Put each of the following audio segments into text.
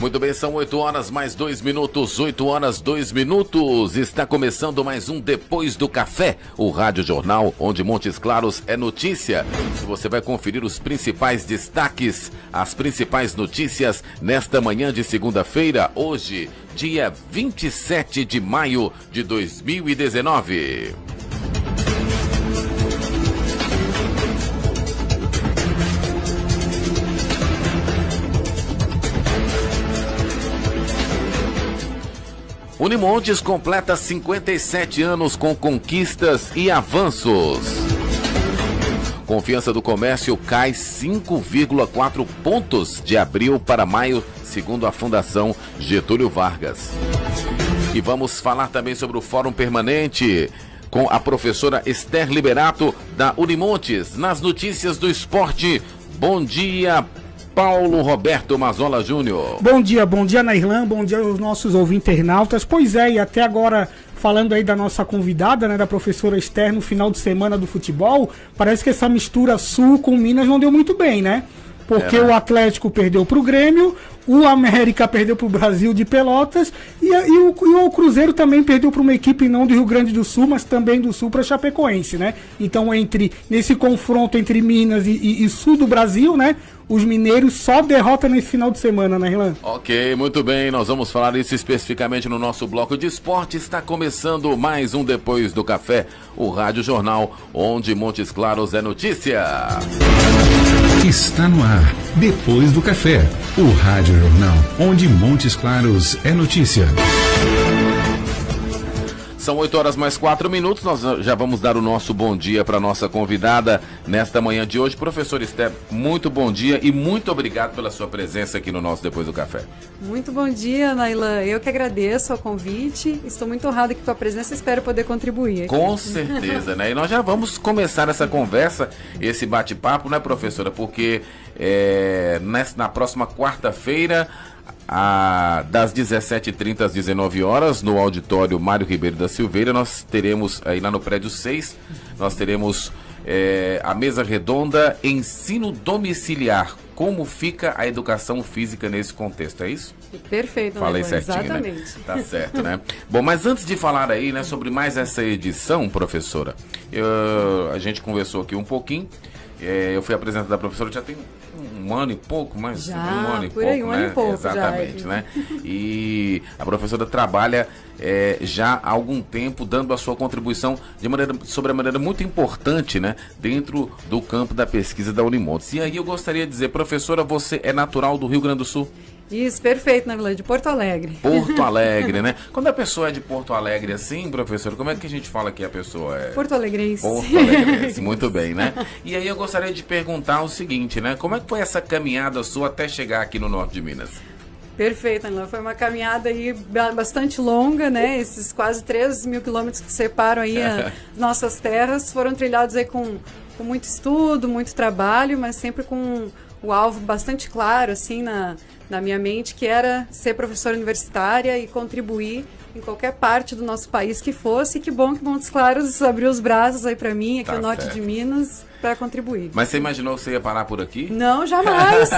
Muito bem, são 8 horas mais 2 minutos, 8 horas 2 minutos. Está começando mais um Depois do Café, o Rádio Jornal, onde Montes Claros é notícia. Você vai conferir os principais destaques, as principais notícias nesta manhã de segunda-feira, hoje, dia 27 de maio de 2019. Unimontes completa 57 anos com conquistas e avanços. Confiança do comércio cai 5,4 pontos de abril para maio, segundo a Fundação Getúlio Vargas. E vamos falar também sobre o Fórum Permanente com a professora Esther Liberato da Unimontes. Nas notícias do esporte, bom dia, Paulo Roberto Mazola Júnior. Bom dia, Nairlan, bom dia aos nossos ouvintes-internautas. Pois é, e até agora, falando aí da nossa convidada, né, da professora Esther, no final de semana do futebol, parece que essa mistura Sul com Minas não deu muito bem, né? Porque o Atlético perdeu pro Grêmio, o América perdeu pro Brasil de Pelotas e o Cruzeiro também perdeu para uma equipe não do Rio Grande do Sul, mas também do Sul, para Chapecoense, né? Então, nesse confronto entre Minas e Sul do Brasil, né? Os mineiros só derrotam nesse final de semana, né, Irlan? Ok, muito bem, nós vamos falar isso especificamente no nosso bloco de esporte. Está começando mais um Depois do Café, o Rádio Jornal, onde Montes Claros é notícia. Está no ar, Depois do Café, o Rádio Jornal, onde Montes Claros é notícia. São 8 horas mais 4 minutos, nós já vamos dar o nosso bom dia para a nossa convidada nesta manhã de hoje. Professor Esther, muito bom dia e muito obrigado pela sua presença aqui no nosso Depois do Café. Muito bom dia, Nailan. Eu que agradeço o convite, estou muito honrada aqui com a presença e espero poder contribuir aqui. Com certeza, né? E nós já vamos começar essa conversa, esse bate-papo, né, professora? Porque na próxima quarta-feira, das 17h30 às 19 horas, no auditório Mário Ribeiro da Silveira, nós teremos, aí lá no prédio 6, nós teremos a mesa redonda Ensino Domiciliar. Como fica a educação física nesse contexto, é isso? Perfeito, falei certinho, exatamente. Né? Tá certo, né? Bom, mas antes de falar aí, né, sobre mais essa edição, professora, a gente conversou aqui um pouquinho. Eu fui apresentado da professora já tem um ano e pouco, mas já, um ano e por pouco, aí, um ano e pouco, exatamente, já. Né? E a professora trabalha já há algum tempo dando a sua contribuição sobre a maneira muito importante, né, dentro do campo da pesquisa da Unimontes. E aí eu gostaria de dizer, professora, você é natural do Rio Grande do Sul? Isso, perfeito, na verdade, de Porto Alegre. Porto Alegre, né? Quando a pessoa é de Porto Alegre assim, professor, como é que a gente fala que a pessoa é? Porto Alegrense. Porto Alegrense, muito bem, né? E aí eu gostaria de perguntar o seguinte, né? Como é que foi essa caminhada sua até chegar aqui no norte de Minas? Perfeito, Ana. Foi uma caminhada aí bastante longa, né? Esses quase 3 mil quilômetros que separam aí as nossas terras foram trilhados aí com muito estudo, muito trabalho, mas sempre com o alvo bastante claro, assim, na minha mente, que era ser professora universitária e contribuir em qualquer parte do nosso país que fosse. E que bom que Montes Claros abriu os braços aí para mim, aqui no norte de Minas, para contribuir. Mas você imaginou que você ia parar por aqui? Não, jamais!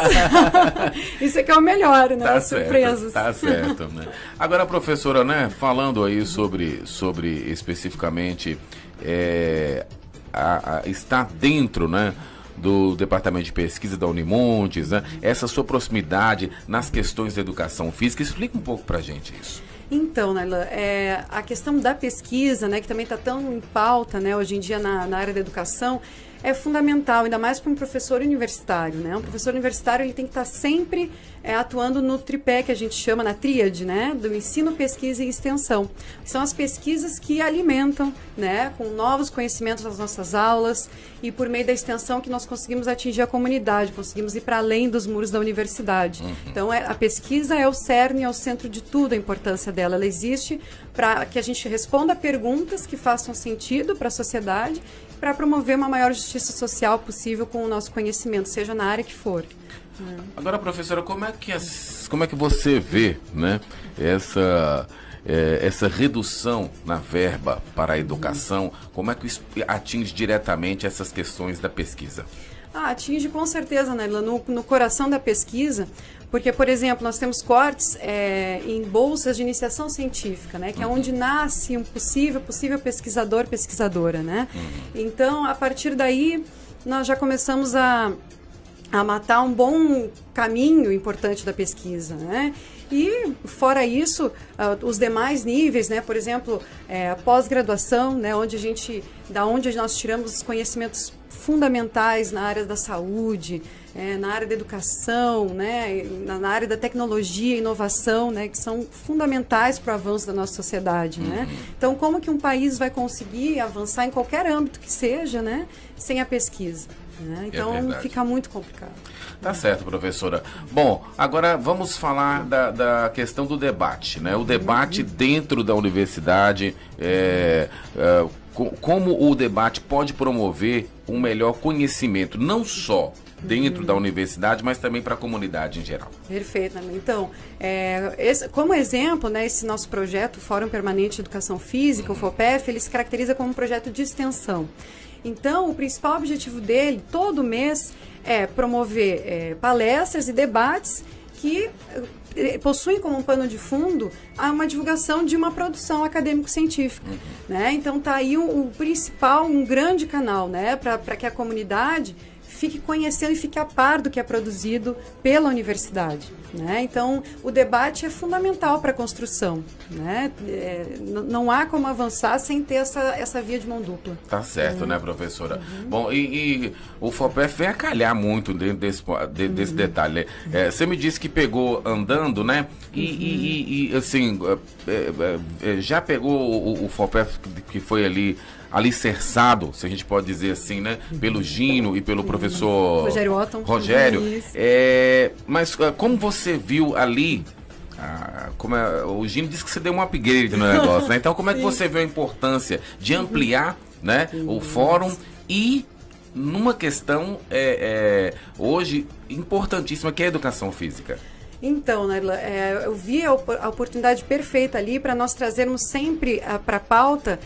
Isso aqui é o melhor, né? Tá surpresas. Certo, tá certo, né? Agora, professora, né, falando aí sobre especificamente estar dentro, né, do Departamento de Pesquisa da Unimontes, né? Essa sua proximidade nas questões da educação física, explica um pouco pra gente isso. Então, Naila, a questão da pesquisa, né, que também está tão em pauta, né, hoje em dia na área da educação, é fundamental, ainda mais para um professor universitário, né? Um professor universitário, ele tem que estar sempre atuando no tripé que a gente chama, na tríade, né? Do ensino, pesquisa e extensão. São as pesquisas que alimentam, né, com novos conhecimentos as nossas aulas, e por meio da extensão que nós conseguimos atingir a comunidade, conseguimos ir para além dos muros da universidade. Então, a pesquisa é o cerne, é o centro de tudo, a importância dela. Ela existe para que a gente responda a perguntas que façam sentido para a sociedade, para promover uma maior justiça social possível com o nosso conhecimento, seja na área que for. Agora, professora, como é que você vê, né, essa redução na verba para a educação, como é que isso atinge diretamente essas questões da pesquisa? Atinge com certeza, né, no coração da pesquisa, porque, por exemplo, nós temos cortes em bolsas de iniciação científica, né, que é onde nasce um possível pesquisador, pesquisadora, né? Então, a partir daí, nós já começamos a matar um bom caminho importante da pesquisa, né? E, fora isso, os demais níveis, né? Por exemplo, a pós-graduação, né? Da onde nós tiramos os conhecimentos fundamentais na área da saúde, na área da educação, né? Na área da tecnologia e inovação, né? Que são fundamentais para o avanço da nossa sociedade, né? Então, como que um país vai conseguir avançar em qualquer âmbito que seja, né? Sem a pesquisa, né? Então, fica muito complicado. Tá certo, professora. Bom, agora vamos falar da questão do debate, né? O debate dentro da universidade, como o debate pode promover um melhor conhecimento, não só dentro da universidade, mas também para a comunidade em geral. Perfeito. Então, como exemplo, né, esse nosso projeto, o Fórum Permanente de Educação Física, o FOPEF, ele se caracteriza como um projeto de extensão. Então, o principal objetivo dele, todo mês, é promover palestras e debates que possuem como um pano de fundo uma divulgação de uma produção acadêmico-científica, né? Então, está aí um principal, um grande canal, né, para que a comunidade fique conhecendo e fique a par do que é produzido pela universidade, né? Então, o debate é fundamental para a construção, né? Não há como avançar sem ter essa via de mão dupla. Tá certo, né, professora? Bom, e o FOPEF vem a calhar muito dentro desse detalhe. Você me disse que pegou andando, né? E assim, já pegou o FOPEF que foi ali alicerçado, se a gente pode dizer assim, né? Pelo Gino e pelo professor Rogério Otton. Rogério. Mas como você viu ali, o Gino disse que você deu um upgrade no negócio, né? Então, como é que você viu a importância de ampliar, né, o fórum e numa questão hoje importantíssima, que é a educação física? Então, Naila, eu vi a oportunidade perfeita ali para nós trazermos sempre para a pauta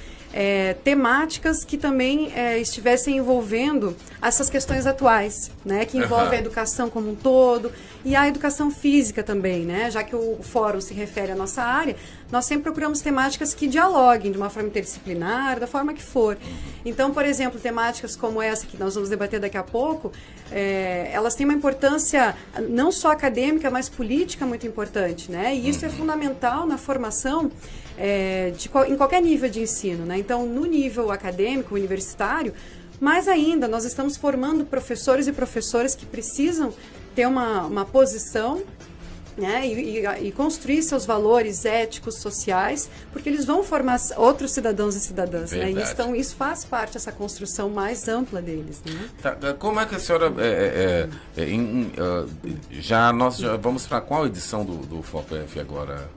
temáticas que também estivessem envolvendo essas questões atuais, né, que envolvem a educação como um todo e a educação física também, né, já que o fórum se refere à nossa área, nós sempre procuramos temáticas que dialoguem de uma forma interdisciplinar, da forma que for. Então, por exemplo, temáticas como essa que nós vamos debater daqui a pouco, elas têm uma importância não só acadêmica, mas política muito importante, né, e isso é fundamental na formação em qualquer nível de ensino, né? Então, no nível acadêmico, universitário, mais ainda, nós estamos formando professores e professoras que precisam ter uma posição, né? E construir seus valores éticos, sociais, porque eles vão formar outros cidadãos e cidadãs, né? Então, isso faz parte dessa construção mais ampla deles, né? Tá, como é que a senhora... nós já vamos para qual edição do FOPEF agora?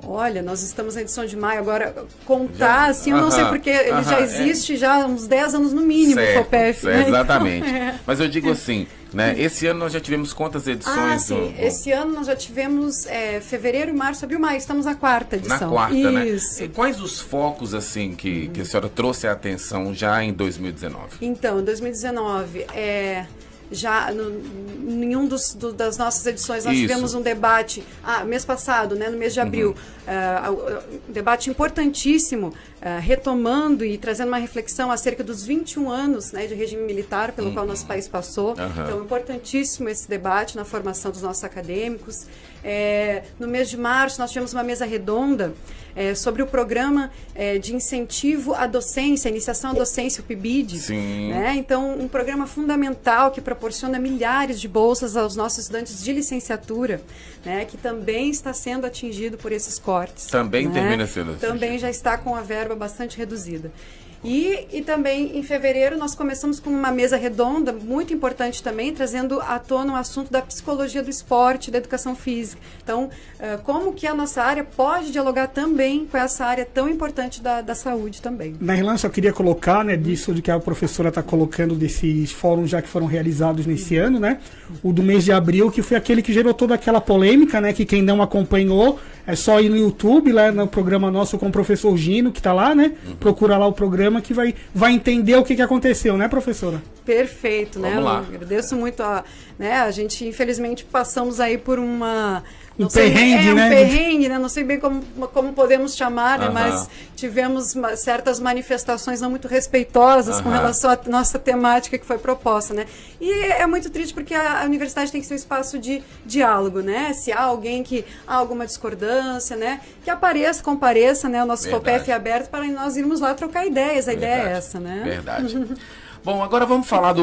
Olha, nós estamos na edição de maio, agora contar, assim, eu não sei porque ele já existe já há uns 10 anos no mínimo, o FOPEF. Né? Exatamente. Então, mas eu digo assim, né, esse ano nós já tivemos quantas edições? Sim, esse ano nós já tivemos fevereiro, março, abril, maio, estamos na 4ª edição. Na 4ª, né? Isso. E quais os focos, assim, que a senhora trouxe a atenção já em 2019? Então, em 2019, já em um das nossas edições nós tivemos um debate mês passado, né, no mês de abril, um debate importantíssimo, retomando e trazendo uma reflexão acerca dos 21 anos, né, de regime militar pelo qual nosso país passou. Então, importantíssimo esse debate na formação dos nossos acadêmicos. No mês de março nós tivemos uma mesa redonda sobre o programa de incentivo à docência, iniciação à docência, o PIBID. Sim. Né? Então, um programa fundamental que proporciona milhares de bolsas aos nossos estudantes de licenciatura, né, que também está sendo atingido por esses cortes. Também, né? Termina sendo atingido. Também já está com a verba bastante reduzida. E também, em fevereiro, nós começamos com uma mesa redonda, muito importante também, trazendo à tona o assunto da psicologia do esporte, da educação física. Então, como que a nossa área pode dialogar também com essa área tão importante da saúde também. Na relance, eu queria colocar, né, disso de que a professora está colocando desses fóruns já que foram realizados nesse ano, né? O do mês de abril, que foi aquele que gerou toda aquela polêmica, né? Que quem não acompanhou, é só ir no YouTube, lá no programa nosso com o professor Gino, que está lá, né? Procura lá o programa que vai entender o que aconteceu, né, professora? Perfeito, né? Vamos lá. Eu agradeço muito né? A gente, infelizmente, passamos aí por uma... Um perrengue, né? Um perrengue, né? Não sei bem como podemos chamar, né? Mas tivemos certas manifestações não muito respeitosas com relação à nossa temática que foi proposta, né? E é muito triste porque a universidade tem que ser um espaço de diálogo, né? Se há alguém que há alguma discordância, né? Que compareça, né? O nosso FOPEF é aberto para nós irmos lá trocar ideias. A ideia é essa, né? Verdade. Bom, agora vamos falar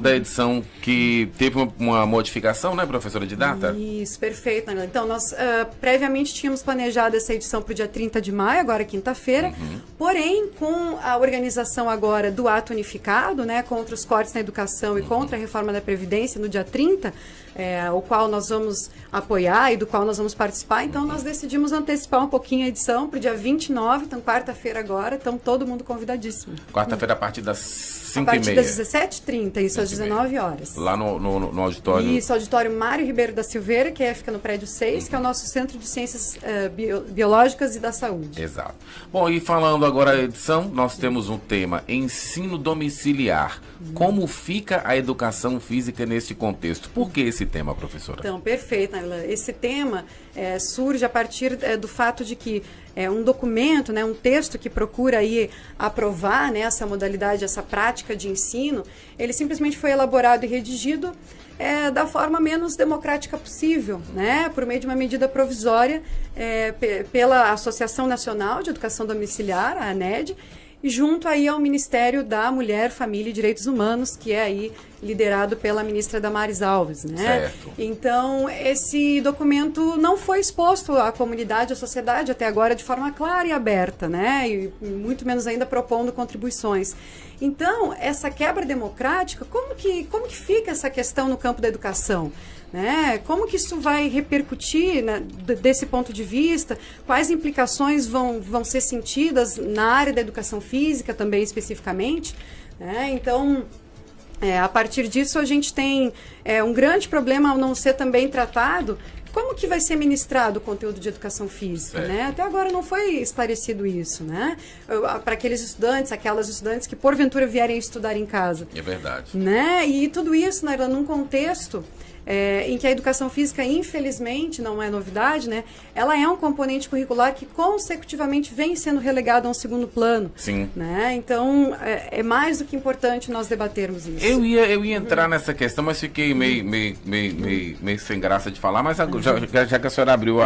da edição que teve uma modificação, né, professora Didata? Isso, perfeito. Então, nós previamente tínhamos planejado essa edição para o dia 30 de maio, agora quinta-feira, porém, com a organização agora do ato unificado, né, contra os cortes na educação e contra a reforma da Previdência no dia 30, o qual nós vamos apoiar e do qual nós vamos participar, então nós decidimos antecipar um pouquinho a edição para o dia 29, então quarta-feira agora, então todo mundo convidadíssimo. Quarta-feira a partir das 5h30. A partir das 17h30, isso às 19 horas. Lá no auditório. Isso, auditório Mário Ribeiro da Silveira, que fica no prédio 6, que é o nosso Centro de Ciências Biológicas e da Saúde. Exato. Bom, e falando agora a edição, nós temos um tema, ensino domiciliar. Como fica a educação física nesse contexto? Por que esse tema, professora? Então, perfeito, Naila. Esse tema surge a partir do fato de que um documento, né, um texto que procura aí aprovar, né, essa modalidade, essa prática de ensino, ele simplesmente foi elaborado e redigido da forma menos democrática possível, né, por meio de uma medida provisória pela Associação Nacional de Educação Domiciliar, a ANED, e junto aí ao Ministério da Mulher, Família e Direitos Humanos, que é aí liderado pela ministra Damares Alves, né? Certo. Então, esse documento não foi exposto à comunidade, à sociedade até agora de forma clara e aberta, né? E muito menos ainda propondo contribuições. Então, essa quebra democrática, como que fica essa questão no campo da educação? Né? Como que isso vai repercutir, né, desse ponto de vista? Quais implicações vão ser sentidas na área da educação física também especificamente? Né? Então, a partir disso a gente tem um grande problema ao não ser também tratado. Como que vai ser ministrado o conteúdo de educação física, né? Até agora não foi esclarecido isso, né? Para aqueles estudantes, aquelas estudantes que porventura vierem estudar em casa. É verdade. Né? E tudo isso, né, num contexto em que a educação física, infelizmente, não é novidade, né? Ela é um componente curricular que consecutivamente vem sendo relegado a um segundo plano. Sim. Né? Então, é mais do que importante nós debatermos isso. Eu ia entrar nessa questão, mas fiquei meio sem graça de falar, mas já que a senhora abriu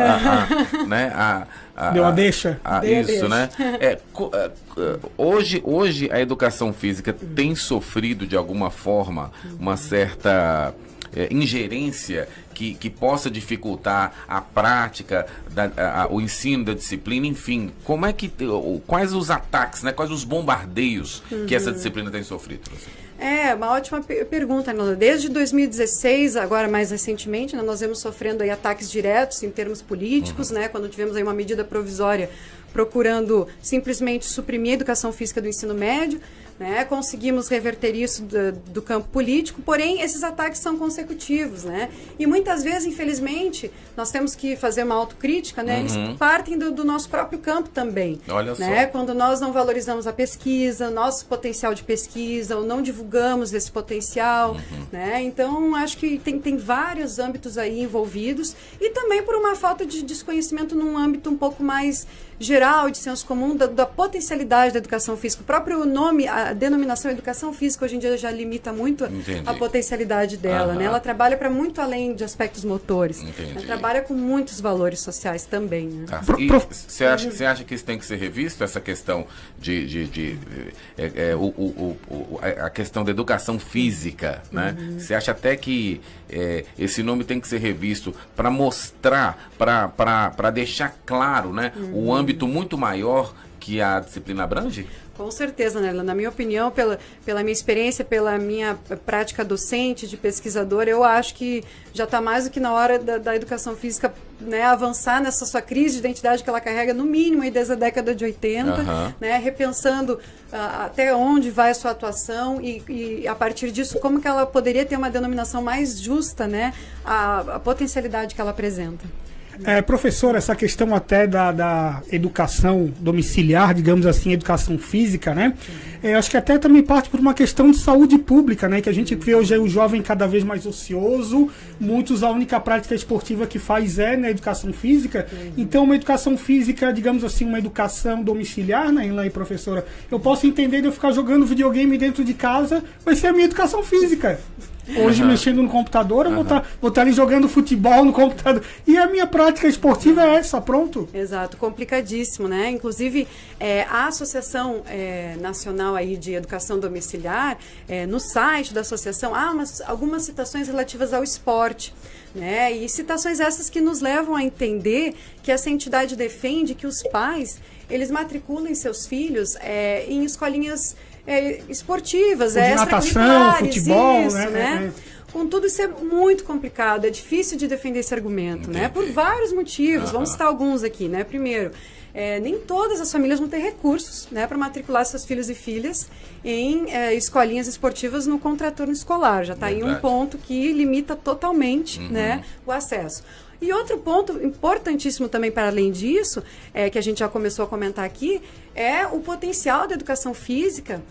né, deu a deixa. Isso, né? Hoje a educação física tem sofrido de alguma forma uma certa ingerência que possa dificultar a prática, o ensino da disciplina, enfim, quais os ataques, né, quais os bombardeios que essa disciplina tem sofrido? Uma ótima pergunta, Nela. Desde 2016, agora mais recentemente, né, nós vemos sofrendo aí ataques diretos em termos políticos, né, quando tivemos aí uma medida provisória procurando simplesmente suprimir a educação física do ensino médio, né, conseguimos reverter isso do campo político, porém esses ataques são consecutivos, né, e muitas vezes, infelizmente, nós temos que fazer uma autocrítica, né, eles partem do nosso próprio campo também. Olha né, só. quando nós não valorizamos a pesquisa, nosso potencial de pesquisa, ou não divulgamos esse potencial, né, então acho que tem vários âmbitos aí envolvidos, e também por uma falta de desconhecimento num âmbito um pouco mais geral, de senso comum, da potencialidade da educação física. O próprio nome, a denominação educação física, hoje em dia já limita muito a potencialidade dela, né? Ela trabalha para muito além de aspectos motores. Ela trabalha com muitos valores sociais também, né? Tá. Você acha que isso tem que ser revisto, essa questão a questão da educação física, né? Você acha até que esse nome tem que ser revisto para mostrar, para deixar claro, né, o âmbito muito maior que a disciplina abrange? Com certeza, né? Na minha opinião, pela minha experiência, pela minha prática docente, de pesquisadora, eu acho que já está mais do que na hora da educação física, né, avançar nessa sua crise de identidade que ela carrega, no mínimo, aí, desde a década de 80, né, repensando até onde vai a sua atuação e a partir disso, como que ela poderia ter uma denominação mais justa, né, a potencialidade que ela apresenta. Professor, essa questão até da educação domiciliar, digamos assim, educação física, né? Acho que até também parte por uma questão de saúde pública, né? Que a gente vê hoje aí o jovem cada vez mais ocioso, muitos a única prática esportiva que faz na educação física. Então, uma educação física, digamos assim, uma educação domiciliar, né, Elaine, professora? Eu posso entender de eu ficar jogando videogame dentro de casa, vai ser a minha educação física. Hoje, mexendo no computador, eu vou estar ali jogando futebol no computador. E a minha prática esportiva é essa, pronto. Exato, complicadíssimo, né? Inclusive, a Associação Nacional aí de Educação Domiciliar, no site da associação, há algumas citações relativas ao esporte, né? E citações essas que nos levam a entender que essa entidade defende que os pais, eles matriculem seus filhos em escolinhas esportivas, de natação, futebol, isso, né? Contudo, isso é muito complicado, é difícil de defender esse argumento, né? Por vários motivos, vamos citar alguns aqui, né? Primeiro, nem todas as famílias vão ter recursos, né, para matricular seus filhos e filhas em escolinhas esportivas no contraturno escolar. Já está aí um ponto que limita totalmente, né, o acesso. E outro ponto importantíssimo também, para além disso, que a gente já começou a comentar aqui, é o potencial da educação física,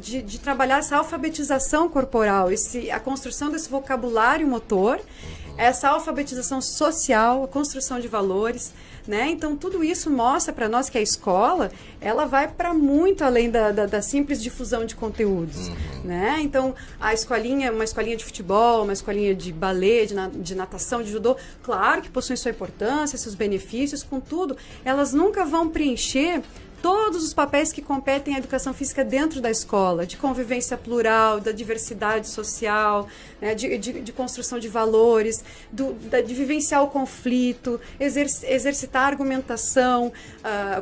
de trabalhar essa alfabetização corporal, a construção desse vocabulário motor, essa alfabetização social, a construção de valores, né? Então, tudo isso mostra para nós que a escola, ela vai para muito além da simples difusão de conteúdos, né? Então, uma escolinha de futebol, uma escolinha de balé, de natação, de judô, claro que possuem sua importância, seus benefícios, contudo, elas nunca vão preencher todos os papéis que competem à educação física dentro da escola, de convivência plural, da diversidade social, né, de construção de valores, de vivenciar o conflito, exercitar a argumentação,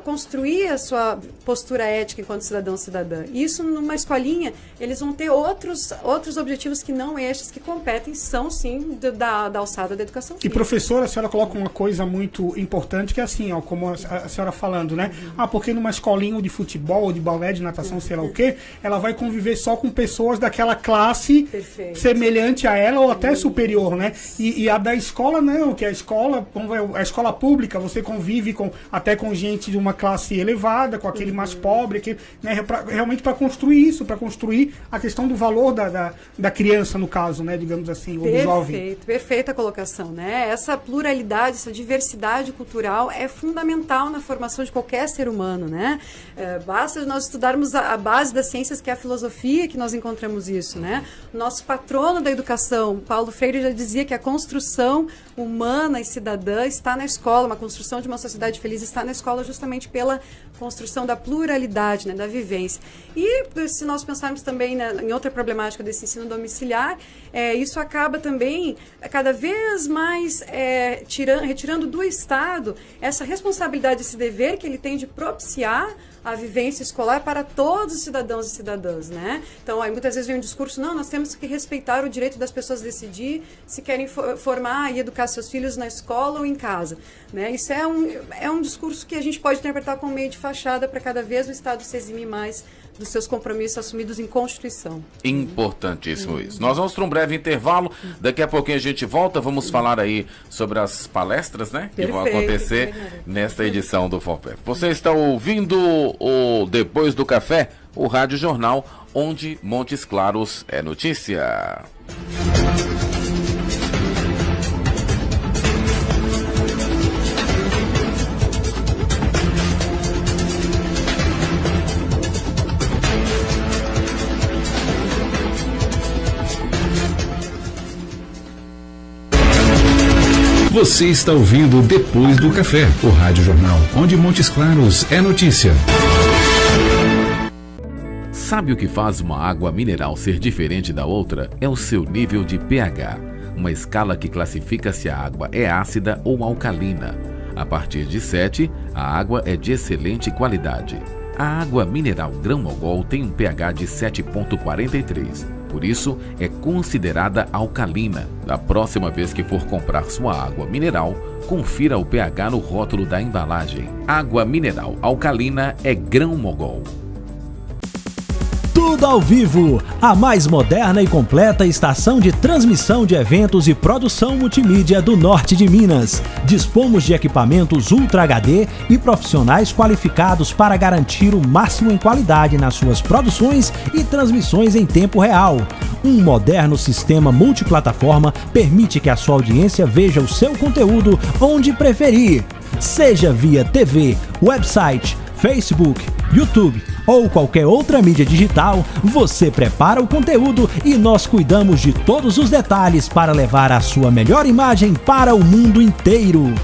construir a sua postura ética enquanto cidadão ou cidadã. Isso, numa escolinha, eles vão ter outros objetivos que não estes, que competem, são sim da alçada da educação física. E professora, a senhora coloca uma coisa muito importante, que é assim, como a senhora falando, né? Porque numa escolinha de futebol, de balé, de natação, sei lá o quê, ela vai conviver só com pessoas daquela classe semelhante a ela ou até superior, né? E a da escola não, que a escola pública, você convive até com gente de uma classe elevada, com aquele mais pobre, né, realmente para construir isso, para construir a questão do valor da criança, no caso, né, digamos assim, ou do jovem. Perfeita colocação, né? Essa pluralidade, essa diversidade cultural é fundamental na formação de qualquer ser humano, né? Basta nós estudarmos a base das ciências, que é a filosofia, que nós encontramos isso, né? Nosso patrono da educação, Paulo Freire, já dizia que a construção humana e cidadã está na escola, uma construção de uma sociedade feliz está na escola justamente pela construção da pluralidade, né, da vivência. E se nós pensarmos também, né, em outra problemática desse ensino domiciliar, isso acaba também cada vez mais retirando do Estado essa responsabilidade, esse dever que ele tem de propiciar a vivência escolar para todos os cidadãos e cidadãs, né? Então, aí muitas vezes vem um discurso, não, nós temos que respeitar o direito das pessoas decidir se querem formar e educar seus filhos na escola ou em casa, né? Isso é um discurso que a gente pode interpretar como meio de fachada para cada vez o Estado se eximir mais dos seus compromissos assumidos em Constituição. Importantíssimo isso. Nós vamos para um breve intervalo, daqui a pouquinho a gente volta, vamos falar aí sobre as palestras, né, que vão acontecer nesta edição do FOPEF. Você está ouvindo o Depois do Café, o Rádio Jornal, onde Montes Claros é notícia. Você está ouvindo Depois do Café, o Rádio Jornal, onde Montes Claros é notícia. Sabe o que faz uma água mineral ser diferente da outra? É o seu nível de pH, uma escala que classifica se a água é ácida ou alcalina. A partir de 7, a água é de excelente qualidade. A água mineral Grão-Mogol tem um pH de 7,43. Por isso, é considerada alcalina. Da próxima vez que for comprar sua água mineral, confira o pH no rótulo da embalagem. Água mineral alcalina é Grão-Mogol. Tudo ao Vivo, a mais moderna e completa estação de transmissão de eventos e produção multimídia do norte de Minas. Dispomos de equipamentos Ultra HD e profissionais qualificados para garantir o máximo em qualidade nas suas produções e transmissões em tempo real. Um moderno sistema multiplataforma permite que a sua audiência veja o seu conteúdo onde preferir, seja via TV, website, Facebook, YouTube ou qualquer outra mídia digital. Você prepara o conteúdo e nós cuidamos de todos os detalhes para levar a sua melhor imagem para o mundo inteiro.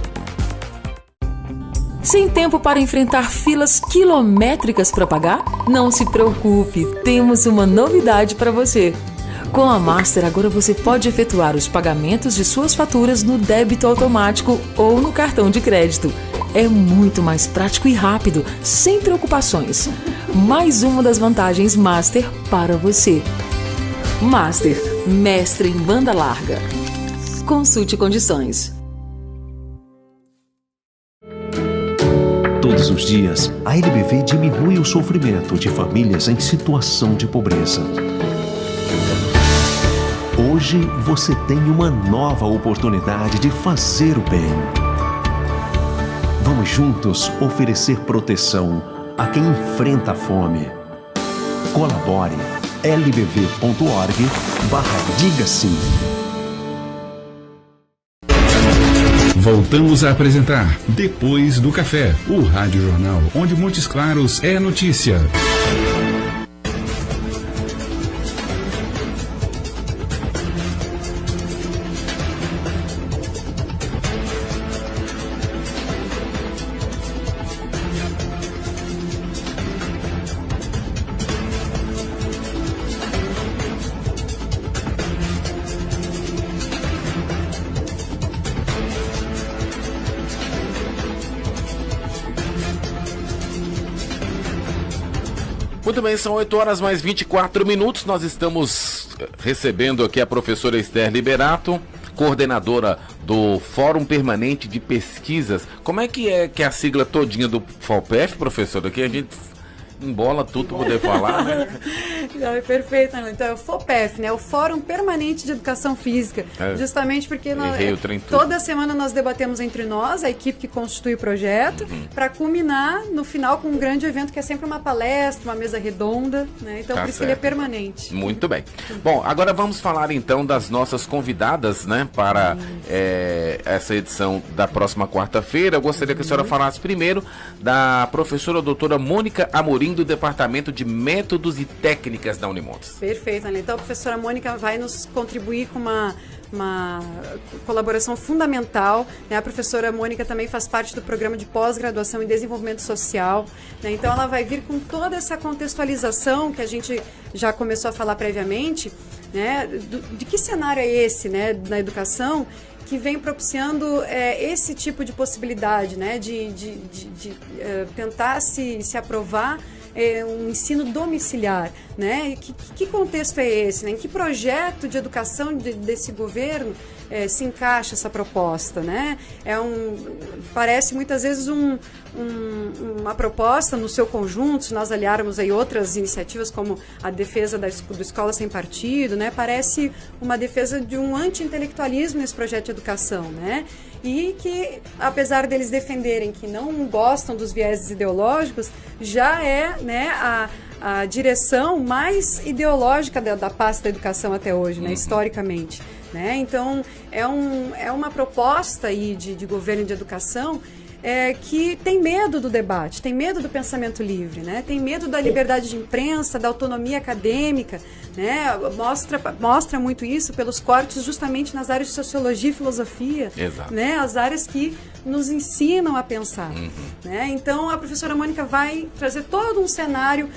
Sem tempo para enfrentar filas quilométricas para pagar? Não se preocupe, temos uma novidade para você. Com a Master, agora você pode efetuar os pagamentos de suas faturas no débito automático ou no cartão de crédito. É muito mais prático e rápido, sem preocupações. Mais uma das vantagens Master para você. Master, mestre em banda larga. Consulte condições. Todos os dias, a LBV diminui o sofrimento de famílias em situação de pobreza. Hoje você tem uma nova oportunidade de fazer o bem. Vamos juntos oferecer proteção a quem enfrenta a fome. Colabore lbv.org/diga sim. Voltamos a apresentar Depois do Café, o Rádio Jornal, onde Montes Claros é notícia. Muito bem, são 8 horas mais 24 minutos. Nós estamos recebendo aqui a professora Esther Liberato, coordenadora do Fórum Permanente de Pesquisas. Como é que é a sigla todinha do FOPEF, professora? Aqui a gente embola tudo para poder falar, né? Perfeito, então é o FOPEF, né? O Fórum Permanente de Educação Física. Justamente porque toda semana nós debatemos entre nós, a equipe que constitui o projeto, para culminar no final com um grande evento que é sempre uma palestra, uma mesa redonda, né? Então por isso que ele é permanente. Muito bem. Bom, agora vamos falar então das nossas convidadas, né? Para essa edição da próxima quarta-feira. Eu gostaria que a senhora falasse primeiro da professora doutora Mônica Amorim, do Departamento de Métodos e Técnicas da Unimontes. Perfeito, Ana. Então a professora Mônica vai nos contribuir com uma colaboração fundamental, né? A professora Mônica também faz parte do programa de pós-graduação em desenvolvimento social, né? Então ela vai vir com toda essa contextualização que a gente já começou a falar previamente, né? De que cenário é esse, né? Na educação, que vem propiciando esse tipo de possibilidade, né? De tentar se aprovar um ensino domiciliar, né? Que contexto é esse, né? Em que projeto de educação desse governo se encaixa essa proposta, né? Parece muitas vezes uma proposta no seu conjunto, se nós aliarmos aí outras iniciativas como a defesa do Escola Sem Partido, né? Parece uma defesa de um anti-intelectualismo nesse projeto de educação, né? E que, apesar deles defenderem que não gostam dos vieses ideológicos, já é, né, a direção mais ideológica da pasta da educação até hoje, né, historicamente. Né? Então, é uma proposta aí de governo de educação que tem medo do debate, tem medo do pensamento livre, né? Tem medo da liberdade de imprensa, da autonomia acadêmica, né? Mostra muito isso pelos cortes justamente nas áreas de sociologia e filosofia, né? As áreas que nos ensinam a pensar. Né? Então, a professora Mônica vai trazer todo um cenário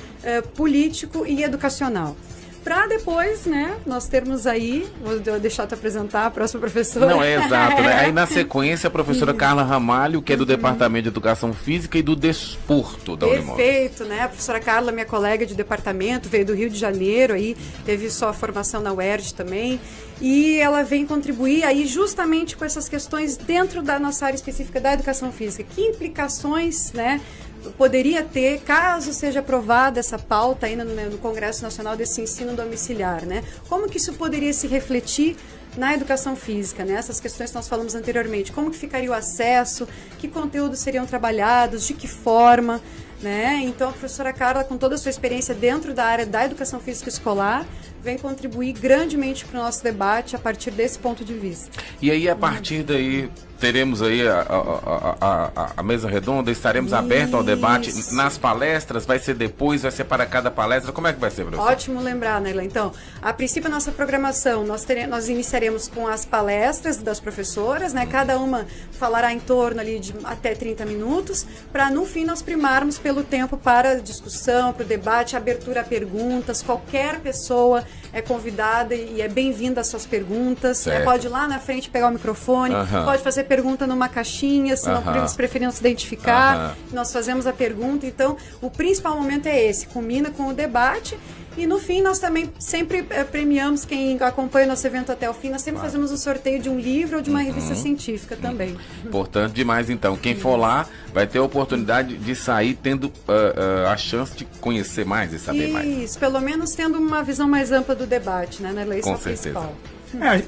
político e educacional. Para depois, né, nós termos aí, vou deixar tu apresentar a próxima professora. Não, é exato, né? Aí na sequência a professora Carla Ramalho, que é do Departamento de Educação Física e do Desporto da Unimontes. Perfeito, né? A professora Carla, minha colega de departamento, veio do Rio de Janeiro, aí teve sua formação na UERJ também. E ela vem contribuir aí justamente com essas questões dentro da nossa área específica da educação física. Que implicações, né, poderia ter, caso seja aprovada essa pauta ainda no Congresso Nacional desse ensino domiciliar, né? Como que isso poderia se refletir na educação física, né? Essas questões que nós falamos anteriormente, como que ficaria o acesso, que conteúdos seriam trabalhados, de que forma, né? Então a professora Carla, com toda a sua experiência dentro da área da educação física escolar, vem contribuir grandemente para o nosso debate a partir desse ponto de vista. E aí, a partir daí, teremos aí a mesa redonda, estaremos abertos ao debate. Nas palestras, vai ser depois, vai ser para cada palestra, como é que vai ser, professor? Ótimo lembrar, Neila. Então, a princípio, a nossa programação, nós iniciaremos com as palestras das professoras, né? Cada uma falará em torno ali de até 30 minutos, para no fim nós primarmos pelo tempo para discussão, para o debate, abertura a perguntas. Qualquer pessoa é convidada e é bem-vinda às suas perguntas, né? Pode ir lá na frente pegar o microfone, pode fazer pergunta numa caixinha, se não eles preferiram se identificar, nós fazemos a pergunta. Então, o principal momento é esse, culmina com o debate. E no fim, nós também sempre premiamos quem acompanha o nosso evento até o fim. Nós sempre fazemos um sorteio de um livro ou de uma revista científica também. Importante demais, então. Quem for lá vai ter a oportunidade de sair tendo a chance de conhecer mais e saber mais. Isso, pelo menos tendo uma visão mais ampla do debate, né? Isso é o certeza. principal.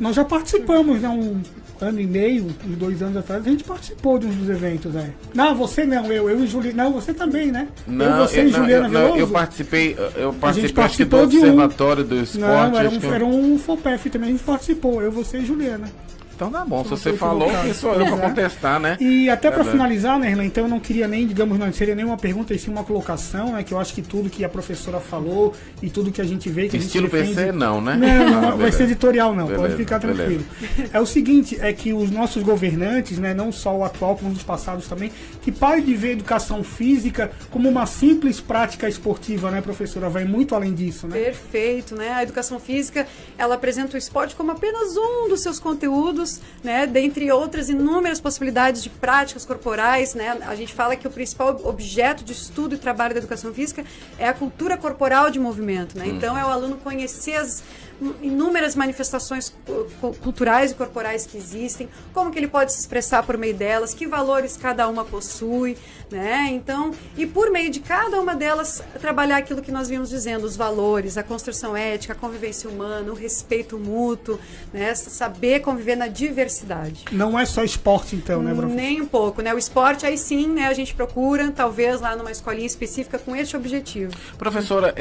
Nós já participamos, né? Um ano e meio, uns 2 anos atrás, a gente participou de um dos eventos, né? Não, você não, eu e Juliana. Não, você também, né? Não, você e Juliana Veloso. Eu participei acho que do Observatório do Esporte. Não, era um FOPEF também, a gente participou, eu, você e Juliana. Então tá bom, se você falou, quem sou eu para contestar, né? E até para finalizar, né, Erlan, então eu não queria nem, digamos, não seria nenhuma pergunta, e sim uma colocação, né, que eu acho que tudo que a professora falou e tudo que a gente vê, que estilo a gente defende... PC não, né? Não, vai ser editorial não, pode ficar tranquilo. É o seguinte, é que os nossos governantes, né, não só o atual como os passados também, que parem de ver a educação física como uma simples prática esportiva, né, professora? Vai muito além disso, né? Perfeito, né? A educação física, ela apresenta o esporte como apenas um dos seus conteúdos, né, dentre outras inúmeras possibilidades de práticas corporais, né? A gente fala que o principal objeto de estudo e trabalho da educação física é a cultura corporal de movimento, né? Então é o aluno conhecer as inúmeras manifestações culturais e corporais que existem, como que ele pode se expressar por meio delas, que valores cada uma possui, né? Então, e por meio de cada uma delas, trabalhar aquilo que nós vimos dizendo, os valores, a construção ética, a convivência humana, o respeito mútuo, né? Saber conviver na diversidade. Não é só esporte, então, né, professor? Nem um pouco, né? O esporte, aí sim, né, a gente procura, talvez, lá numa escolinha específica com esse objetivo. Professora,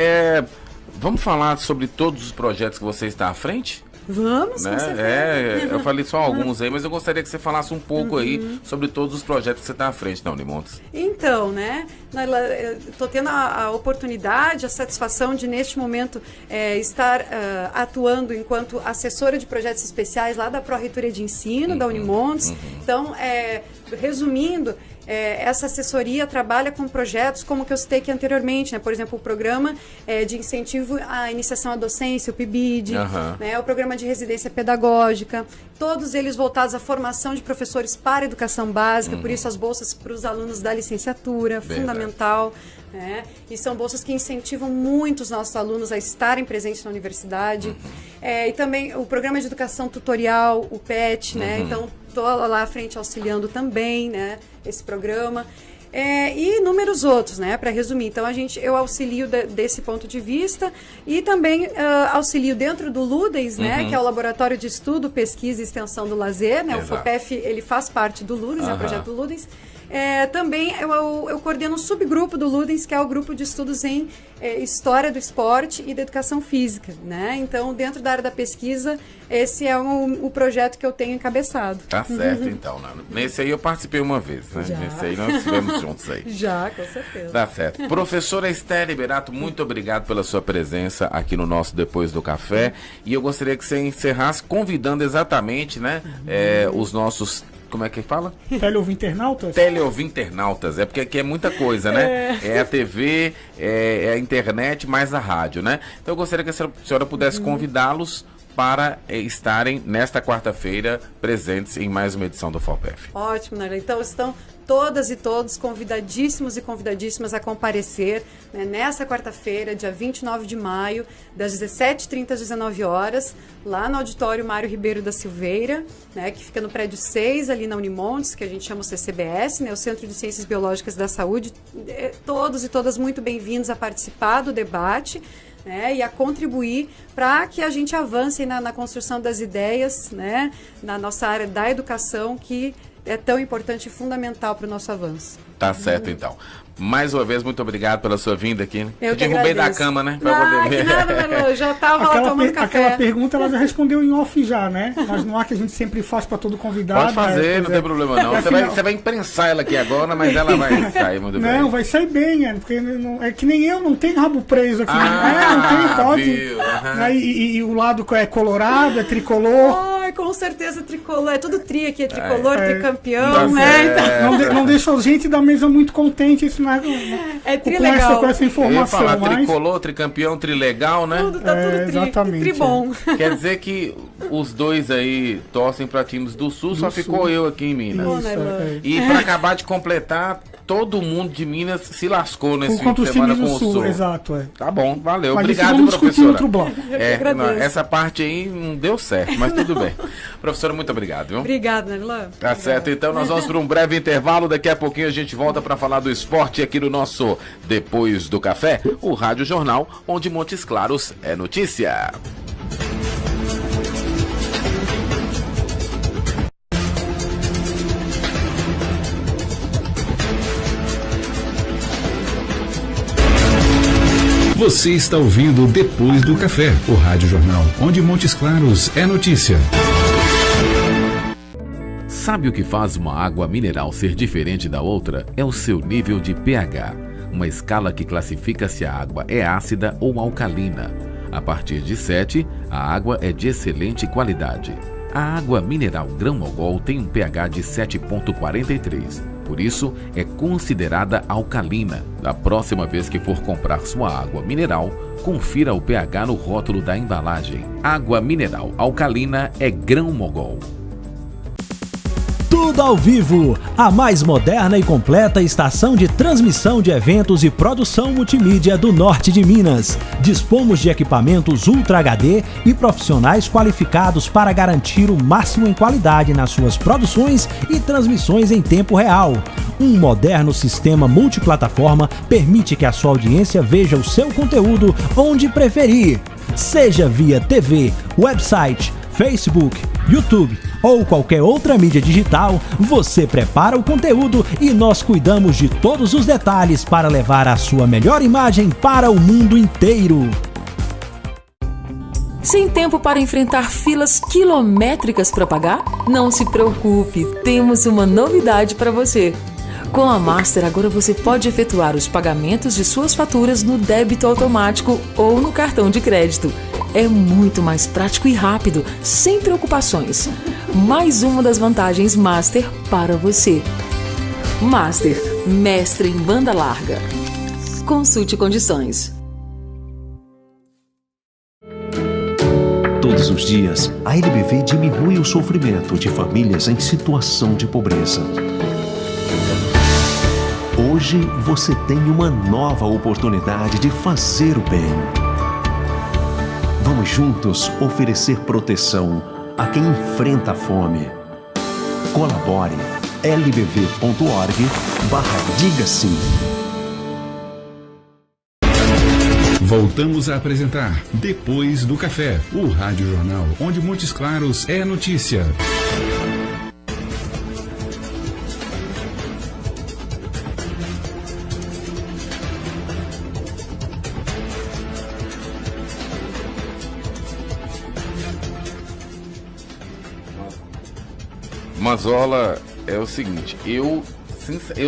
vamos falar sobre todos os projetos que você está à frente? Vamos, né? Com certeza. Eu falei só alguns aí, mas eu gostaria que você falasse um pouco aí sobre todos os projetos que você está à frente, não, Unimontes. Então, né, estou tendo a oportunidade, a satisfação de, neste momento, estar atuando enquanto assessora de projetos especiais lá da Pró-Reitoria de Ensino, da Unimontes. Então, resumindo, essa assessoria trabalha com projetos como que eu citei aqui anteriormente, né? Por exemplo, o programa de incentivo à iniciação à docência, o PIBID, né? O programa de residência pedagógica, todos eles voltados à formação de professores para a educação básica, por isso as bolsas para os alunos da licenciatura, fundamental. né? E são bolsas que incentivam muito os nossos alunos a estarem presentes na universidade. E também o programa de educação tutorial, o PET, né? Então, estou lá à frente auxiliando também, né? Esse programa. E inúmeros outros, né? Para resumir. Então, eu auxilio desse ponto de vista e também auxilio dentro do LUDES, né? Que é o Laboratório de Estudo, Pesquisa e Extensão do Lazer, né? Exato. O FOPEF, ele faz parte do LUDES, é o projeto do LUDES. Também eu coordeno um subgrupo do LUDES, que é o grupo de estudos em História do Esporte e da Educação Física, né? Então, dentro da área da pesquisa, esse é o projeto que eu tenho encabeçado. Tá certo, então, Nana. Nesse aí eu participei uma vez, né? Já. Nesse aí nós estivemos juntos aí. Já, com certeza. Tá certo. Professora Esther Liberato, muito obrigado pela sua presença aqui no nosso Depois do Café. E eu gostaria que você encerrasse convidando exatamente, né? Os nossos... Como é que fala? Teleouvinternautas? Teleouvinternautas. Porque aqui é muita coisa, né? É a TV, é a internet, mais a rádio, né? Então eu gostaria que a senhora pudesse convidá-los para estarem nesta quarta-feira presentes em mais uma edição do FOPEF. Ótimo, Nara. Então estão todas e todos convidadíssimos e convidadíssimas a comparecer, né, nessa quarta-feira, dia 29 de maio, das 17h30 às 19 horas, lá no auditório Mário Ribeiro da Silveira, né, que fica no prédio 6, ali na Unimontes, que a gente chama o CCBS, né, o Centro de Ciências Biológicas da Saúde. Todos e todas muito bem-vindos a participar do debate, né, e a contribuir para que a gente avance na construção das ideias, né, na nossa área da educação, que é tão importante e fundamental para o nosso avanço. Tá certo, então. Mais uma vez, muito obrigado pela sua vinda aqui. Eu derrubei da cama, né? Pra poder ver. Que nada, Marlon, já estava lá tomando café. Aquela pergunta ela já respondeu em off já, né? Mas no ar que a gente sempre faz para todo convidado. Pode fazer, não tem problema não. Você vai imprensar ela aqui agora, mas ela vai sair muito bem. Não, vai sair bem, porque não, é que nem eu, não tem rabo preso aqui. Não tem, pode. E o lado é colorado, é tricolor. Ai, com certeza tricolor. É tudo tri aqui, é tricolor, tricampeão, Não deixa a gente da mesa muito contente, isso não é trilegal. Com essa informação. Eu ia falar tricolor, tricampeão, trilegal, né? Tudo, tá tudo tri, exatamente, tribom. Quer dizer que os dois aí torcem para times do Sul, só ficou eu aqui em Minas. E para acabar de completar, todo mundo de Minas se lascou nesse fim de semana com o Sul. Exato, Tá bom, valeu. Mas obrigado, professora. Essa parte aí não deu certo, mas tudo bem. Professora, muito obrigado, viu? Obrigada, Nerlan. Tá certo, então nós vamos para um breve intervalo. Daqui a pouquinho a gente volta para falar do esporte aqui no nosso Depois do Café, o Rádio Jornal, onde Montes Claros é notícia. Você está ouvindo Depois do Café, o Rádio Jornal, onde Montes Claros é notícia. Sabe o que faz uma água mineral ser diferente da outra? É o seu nível de pH, uma escala que classifica se a água é ácida ou alcalina. A partir de 7, a água é de excelente qualidade. A água mineral Grão-Mogol tem um pH de 7,43. Por isso, é considerada alcalina. Da próxima vez que for comprar sua água mineral, confira o pH no rótulo da embalagem. Água mineral alcalina é Grão-Mogol. Tudo ao vivo, a mais moderna e completa estação de transmissão de eventos e produção multimídia do norte de Minas. Dispomos de equipamentos Ultra HD e profissionais qualificados para garantir o máximo em qualidade nas suas produções e transmissões em tempo real. Um moderno sistema multiplataforma permite que a sua audiência veja o seu conteúdo onde preferir, seja via TV, website, Facebook, YouTube ou qualquer outra mídia digital. Você prepara o conteúdo e nós cuidamos de todos os detalhes para levar a sua melhor imagem para o mundo inteiro. Sem tempo para enfrentar filas quilométricas para pagar? Não se preocupe, temos uma novidade para você. Com a Master, agora você pode efetuar os pagamentos de suas faturas no débito automático ou no cartão de crédito. É muito mais prático e rápido, sem preocupações. Mais uma das vantagens Master para você. Master, mestre em banda larga. Consulte condições. Todos os dias, a LBV diminui o sofrimento de famílias em situação de pobreza. Hoje você tem uma nova oportunidade de fazer o bem. Vamos juntos oferecer proteção a quem enfrenta a fome. Colabore lbv.org/diga sim. Voltamos a apresentar Depois do Café, o Rádio Jornal, onde Montes Claros é notícia. Mazola, é o seguinte, eu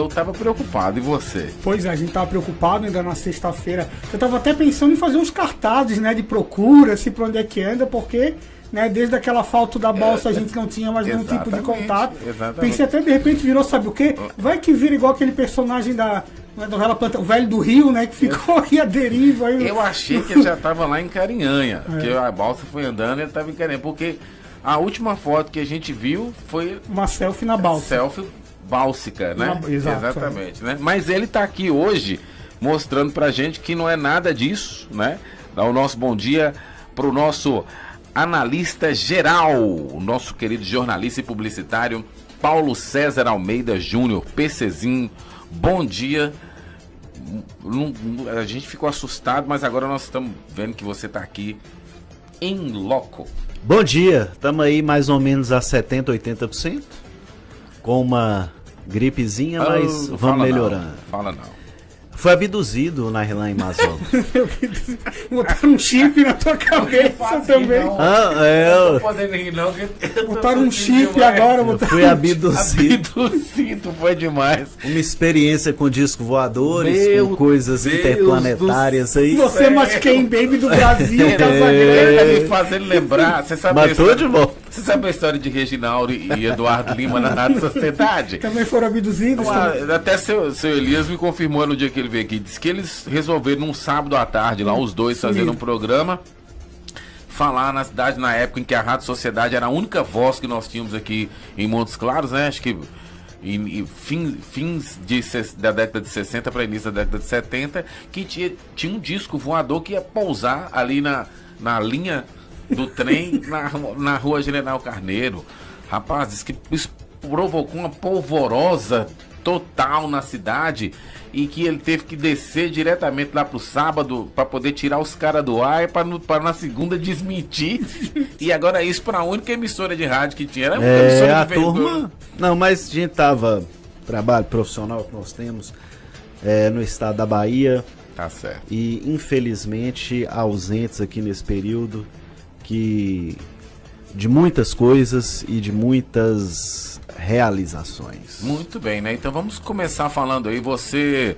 tava preocupado, e você? Pois é, a gente tava preocupado ainda na sexta-feira. Eu tava até pensando em fazer uns cartazes, né, de procura, se pra onde é que anda, porque, né, desde aquela falta da balsa a gente não tinha mais nenhum tipo de contato. Exatamente. Pensei até, de repente, virou, sabe o quê? Vai que vira igual aquele personagem da novela o Velho do Rio, né, que ficou aí a deriva. Aí... Eu achei que ele já tava lá em Carinhanha, porque a balsa foi andando e ele tava em Carinhanha, porque a última foto que a gente viu foi... uma selfie na balsa. Selfie bálsica, né? Exato, Exatamente, né? Mas ele está aqui hoje mostrando pra gente que não é nada disso, né? Dá o nosso bom dia pro nosso analista geral, o nosso querido jornalista e publicitário Paulo César Almeida Júnior, PCzinho. Bom dia. A gente ficou assustado, mas agora nós estamos vendo que você está aqui em loco. Bom dia, estamos aí mais ou menos a 70%, 80%, com uma gripezinha, mas vamos melhorando. Fala não. Foi abduzido na Relan em Mazola. Botaram um chip na tua cabeça também. Não tô podendo rir não. Botaram um chip agora. Fui abduzido. Abduzido, foi demais. Uma experiência com disco voadores, com coisas interplanetárias aí. Você mais quem baby do Brasil, Tá me fazendo lembrar. Você sabe Matou de volta. Você sabe a história de Reginaldo e Eduardo Lima na Rádio Sociedade? Também foram abduzidos? Até seu Elias me confirmou no dia que ele veio aqui. Disse que eles resolveram num sábado à tarde, lá os dois fazendo um programa, falar na cidade na época em que a Rádio Sociedade era a única voz que nós tínhamos aqui em Montes Claros, né? Acho que fins da década de 60 para início da década de 70, que tinha um disco voador que ia pousar ali na linha do trem na rua General Carneiro. Rapaz, isso que provocou uma polvorosa total na cidade e que ele teve que descer diretamente lá pro sábado para poder tirar os caras do ar para na segunda desmentir. E agora isso para a única emissora de rádio que tinha. Era a turma. Não, mas a gente tava trabalho profissional que nós temos no estado da Bahia. Tá certo. E infelizmente ausentes aqui nesse período de muitas coisas e de muitas realizações. Muito bem, né? Então vamos começar falando aí, você...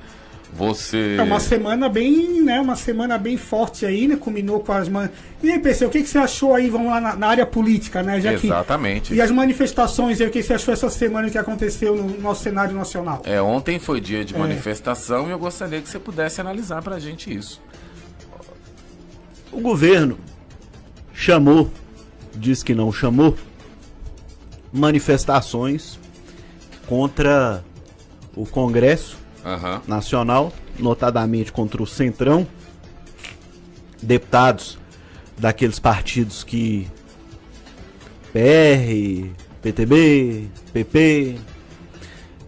É uma semana bem, né? Uma semana bem forte aí, né? Combinou com as... E aí, PC, o que você achou aí, vamos lá, na área política, né? Exatamente. E as manifestações aí, o que você achou essa semana que aconteceu no nosso cenário nacional? Ontem foi dia de manifestação e eu gostaria que você pudesse analisar pra gente isso. O governo chamou, diz que não chamou, manifestações contra o Congresso Nacional, notadamente contra o Centrão, deputados daqueles partidos que PR, PTB, PP,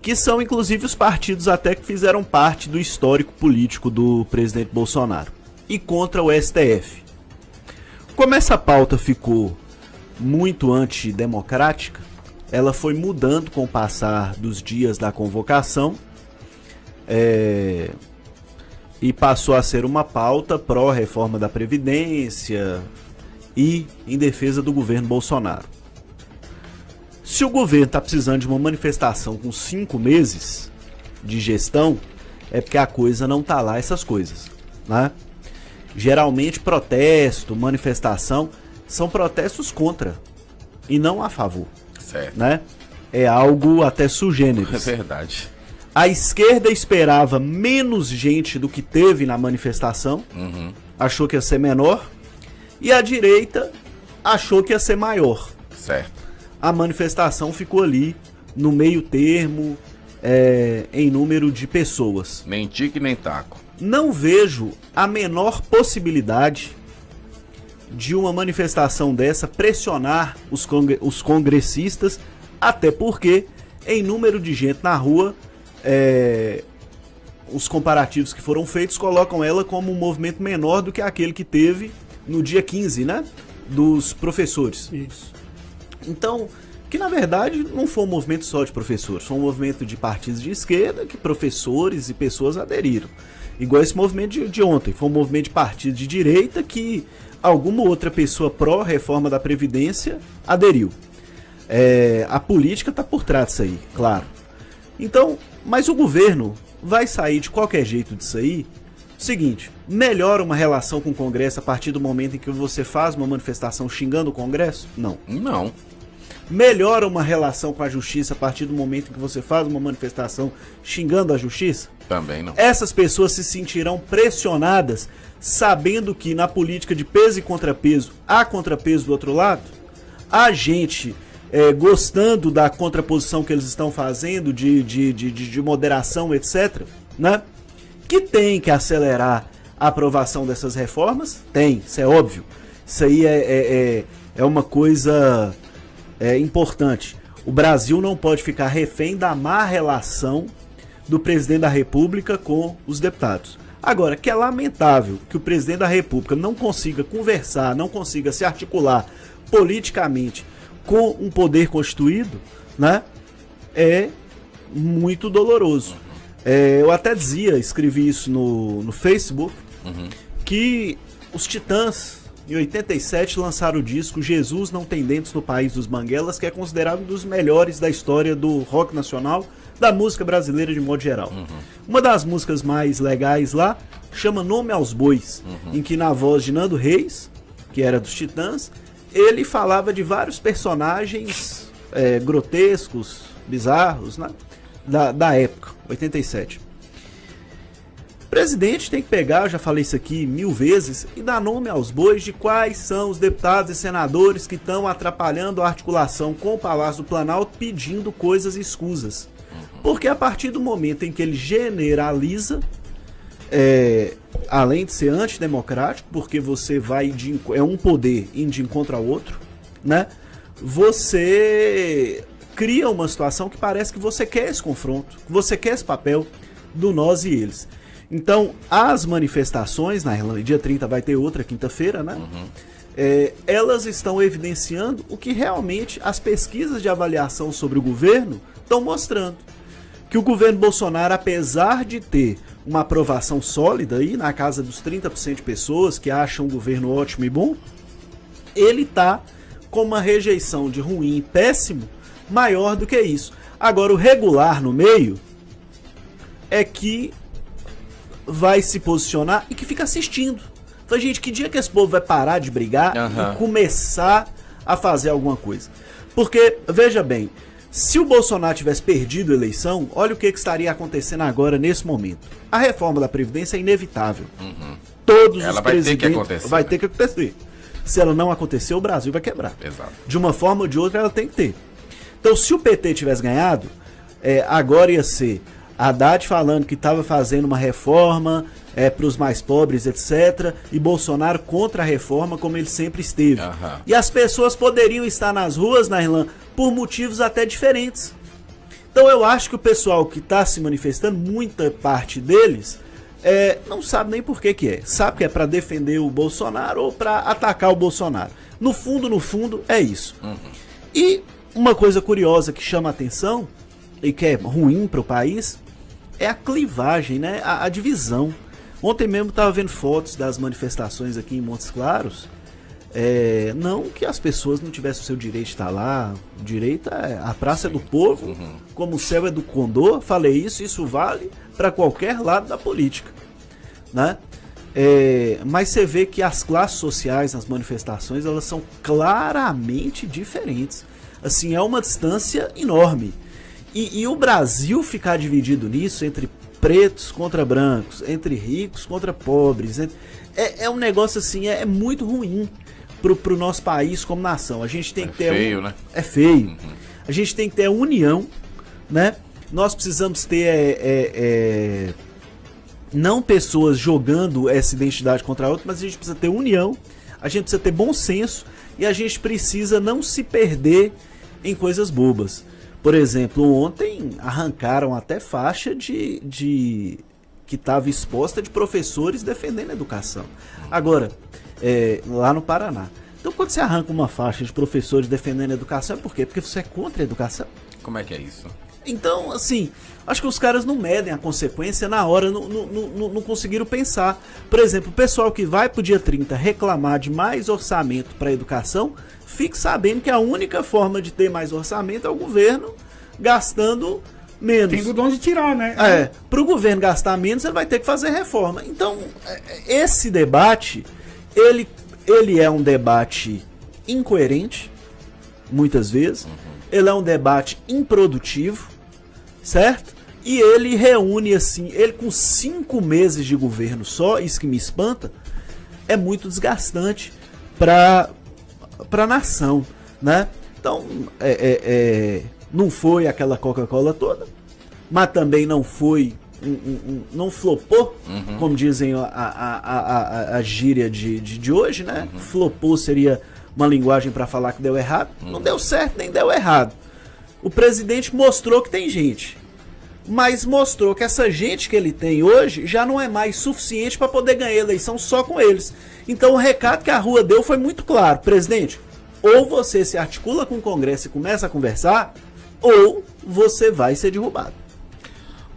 que são inclusive os partidos até que fizeram parte do histórico político do presidente Bolsonaro, e contra o STF. Como essa pauta ficou muito antidemocrática, ela foi mudando com o passar dos dias da convocação e passou a ser uma pauta pró-reforma da Previdência e em defesa do governo Bolsonaro. Se o governo está precisando de uma manifestação com 5 meses de gestão, é porque a coisa não está lá, essas coisas, né? Geralmente protesto, manifestação, são protestos contra e não a favor. Certo. Né? É algo até sugêneres. É verdade. A esquerda esperava menos gente do que teve na manifestação, achou que ia ser menor, e a direita achou que ia ser maior. Certo. A manifestação ficou ali no meio termo, em número de pessoas. Nem tique nem taco. Não vejo a menor possibilidade de uma manifestação dessa pressionar os congressistas, até porque em número de gente na rua, os comparativos que foram feitos colocam ela como um movimento menor do que aquele que teve no dia 15, né, dos professores. Isso. Então, que na verdade não foi um movimento só de professores, foi um movimento de partidos de esquerda que professores e pessoas aderiram. Igual esse movimento de ontem, foi um movimento de partido de direita que alguma outra pessoa pró-reforma da Previdência aderiu. A política está por trás disso aí, claro. Então, mas o governo vai sair de qualquer jeito disso aí. Seguinte, melhora uma relação com o Congresso a partir do momento em que você faz uma manifestação xingando o Congresso? Não. Não. Melhora uma relação com a Justiça a partir do momento em que você faz uma manifestação xingando a Justiça? Também não. Essas pessoas se sentirão pressionadas sabendo que na política de peso e contrapeso há contrapeso do outro lado? Há gente gostando da contraposição que eles estão fazendo, de moderação, etc., né? Que tem que acelerar a aprovação dessas reformas? Tem, isso é óbvio. Isso aí é uma coisa importante. O Brasil não pode ficar refém da má relação do presidente da República com os deputados. Agora, que é lamentável que o presidente da República não consiga conversar, não consiga se articular politicamente com um poder constituído, né, é muito doloroso. Eu até escrevi isso no Facebook, que os Titãs, em 87, lançaram o disco Jesus Não Tem Dentes no País dos Banguelas, que é considerado um dos melhores da história do rock nacional, da música brasileira de modo geral. Uma das músicas mais legais lá chama Nome aos Bois, em que na voz de Nando Reis, que era dos Titãs, ele falava de vários personagens grotescos, bizarros, né, da época, 87. O presidente tem que pegar, eu já falei isso aqui 1000 vezes, e dar nome aos bois de quais são os deputados e senadores que estão atrapalhando a articulação com o Palácio do Planalto pedindo coisas escusas. Porque a partir do momento em que ele generaliza, além de ser antidemocrático, porque você vai é um poder indo de encontro ao outro, né? Você cria uma situação que parece que você quer esse confronto, que você quer esse papel do nós e eles. Então, as manifestações, na Irlanda, dia 30 vai ter outra quinta-feira, né? Elas estão evidenciando o que realmente as pesquisas de avaliação sobre o governo estão mostrando. Que o governo Bolsonaro, apesar de ter uma aprovação sólida aí, na casa dos 30% de pessoas que acham o governo ótimo e bom, ele está com uma rejeição de ruim e péssimo maior do que isso. Agora, o regular no meio é que vai se posicionar e que fica assistindo. Então, gente, que dia que esse povo vai parar de brigar e começar a fazer alguma coisa? Porque, veja bem, se o Bolsonaro tivesse perdido a eleição, olha o que estaria acontecendo agora, nesse momento. A reforma da Previdência é inevitável. Todos os presidentes... Vai ter que acontecer. Se ela não acontecer, o Brasil vai quebrar. Exato. De uma forma ou de outra, ela tem que ter. Então, se o PT tivesse ganhado, agora ia ser Haddad falando que estava fazendo uma reforma para os mais pobres, etc. E Bolsonaro contra a reforma, como ele sempre esteve. E as pessoas poderiam estar nas ruas, na Irlanda, por motivos até diferentes. Então eu acho que o pessoal que está se manifestando, muita parte deles, não sabe nem por que é. Sabe que é para defender o Bolsonaro ou para atacar o Bolsonaro. No fundo, é isso. E uma coisa curiosa que chama a atenção, e que é ruim para o país, é a clivagem, né? A divisão. Ontem mesmo estava vendo fotos das manifestações aqui em Montes Claros. Não que as pessoas não tivessem o seu direito de estar lá. O direito a praça é do povo, como o céu é do condor. Falei isso vale para qualquer lado da política, né? Mas você vê que as classes sociais nas manifestações, elas são claramente diferentes. Assim, é uma distância enorme. E o Brasil ficar dividido nisso, entre pretos contra brancos, entre ricos contra pobres, é um negócio assim, é muito ruim pro nosso país como nação. A gente tem que ter... feio, né? É feio. A gente tem que ter a união, né? Nós precisamos ter não pessoas jogando essa identidade contra a outra, mas a gente precisa ter união, a gente precisa ter bom senso e a gente precisa não se perder em coisas bobas. Por exemplo, ontem arrancaram até faixa que estava exposta de professores defendendo a educação. Agora, lá no Paraná. Então, quando você arranca uma faixa de professores defendendo a educação, é por quê? Porque você é contra a educação. Como é que é isso? Então, assim, acho que os caras não medem a consequência na hora, não conseguiram pensar. Por exemplo, o pessoal que vai pro dia 30 reclamar de mais orçamento para a educação, fique sabendo que a única forma de ter mais orçamento é o governo gastando menos. Tem de onde tirar, né? Para o governo gastar menos, ele vai ter que fazer reforma. Então, esse debate, ele é um debate incoerente, muitas vezes. Ele é um debate improdutivo, certo? E ele reúne, assim, ele com 5 meses de governo só, isso que me espanta, é muito desgastante para a nação, né? Então, não foi aquela Coca-Cola toda, mas também não foi, não flopou, como dizem a gíria de hoje, né? Flopou seria uma linguagem para falar que deu errado. Não deu certo, nem deu errado. O presidente mostrou que tem gente, mas mostrou que essa gente que ele tem hoje já não é mais suficiente para poder ganhar a eleição só com eles. Então o recado que a rua deu foi muito claro: presidente, ou você se articula com o Congresso e começa a conversar, ou você vai ser derrubado.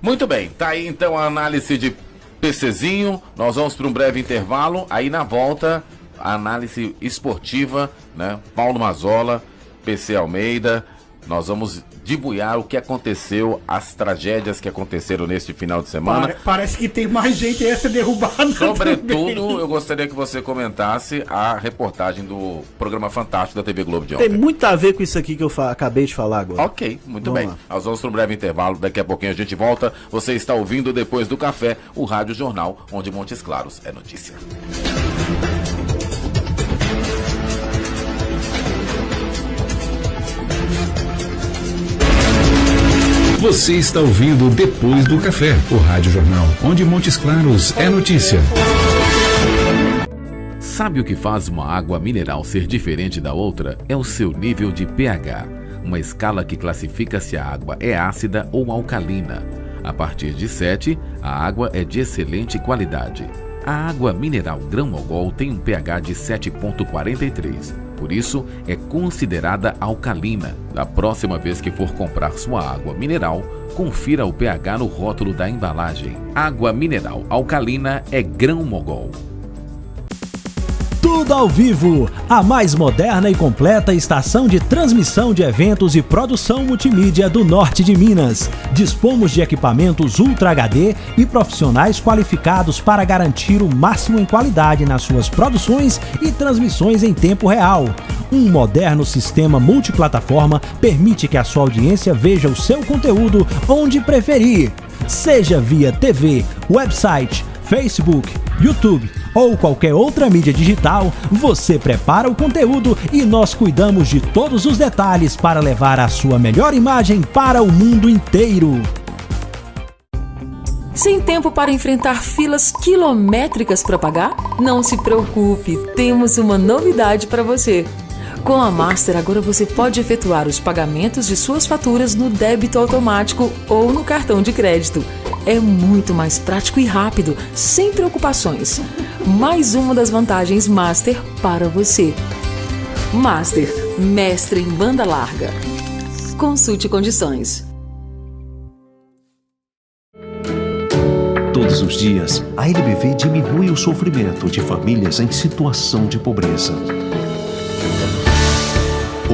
Muito bem, tá aí então a análise de PCzinho. Nós vamos para um breve intervalo, aí na volta a análise esportiva, né? Paulo Mazzola, PC Almeida. Nós vamos debulhar o que aconteceu, as tragédias que aconteceram neste final de semana. Parece que tem mais gente aí a ser derrubada. Sobretudo, eu gostaria que você comentasse a reportagem do programa Fantástico da TV Globo de ontem. Tem muito a ver com isso aqui que eu acabei de falar agora. Ok, muito Vamos bem. lá. Nós vamos para um breve intervalo, daqui a pouquinho a gente volta. Você está ouvindo Depois do Café, o Rádio Jornal, onde Montes Claros é notícia. Você está ouvindo Depois do Café, o Rádio Jornal, onde Montes Claros é notícia. Sabe o que faz uma água mineral ser diferente da outra? É o seu nível de pH, uma escala que classifica se a água é ácida ou alcalina. A partir de 7, a água é de excelente qualidade. A água mineral Grão-Mogol tem um pH de 7,43. Por isso, é considerada alcalina. Da próxima vez que for comprar sua água mineral, confira o pH no rótulo da embalagem. Água mineral alcalina é Grão-Mogol. Tudo ao vivo, a mais moderna e completa estação de transmissão de eventos e produção multimídia do norte de Minas. Dispomos de equipamentos Ultra HD e profissionais qualificados para garantir o máximo em qualidade nas suas produções e transmissões em tempo real. Um moderno sistema multiplataforma permite que a sua audiência veja o seu conteúdo onde preferir, seja via TV, website, Facebook, YouTube ou qualquer outra mídia digital. Você prepara o conteúdo e nós cuidamos de todos os detalhes para levar a sua melhor imagem para o mundo inteiro. Sem tempo para enfrentar filas quilométricas para pagar? Não se preocupe, temos uma novidade para você. Com a Master, agora você pode efetuar os pagamentos de suas faturas no débito automático ou no cartão de crédito. É muito mais prático e rápido, sem preocupações. Mais uma das vantagens Master para você. Master, mestre em banda larga. Consulte condições. Todos os dias, a LBV diminui o sofrimento de famílias em situação de pobreza.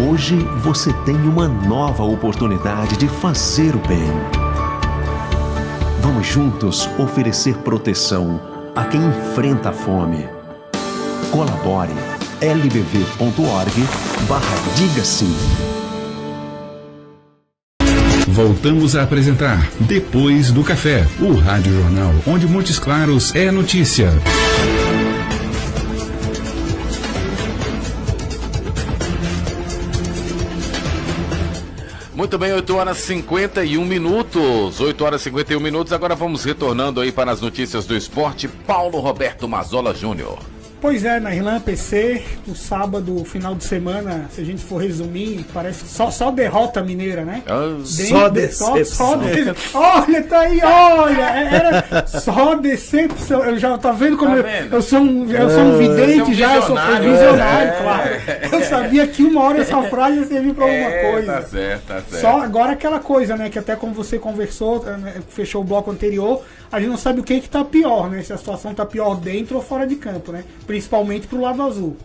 Hoje você tem uma nova oportunidade de fazer o bem. Vamos juntos oferecer proteção a quem enfrenta a fome. Colabore lbv.org/diga sim. Voltamos a apresentar Depois do Café, o Rádio Jornal, onde Montes Claros é notícia. Muito bem, 8 horas e 51 minutos. 8 horas e 51 minutos. Agora vamos retornando aí para as notícias do esporte. Paulo Roberto Mazzola Júnior. Pois é, na Irlanda PC, no sábado, final de semana, se a gente for resumir, parece só derrota mineira, né? Só decepção. Olha, tá aí, olha, era só decepção. Eu já tá vendo como eu sou um vidente já, eu sou visionário, claro. Eu sabia que uma hora essa frase ia servir pra alguma coisa. Tá certo. Só agora aquela coisa, né, que até como você conversou, fechou o bloco anterior, a gente não sabe o que tá pior, né? Se a situação tá pior dentro ou fora de campo, né? Principalmente pro lado azul.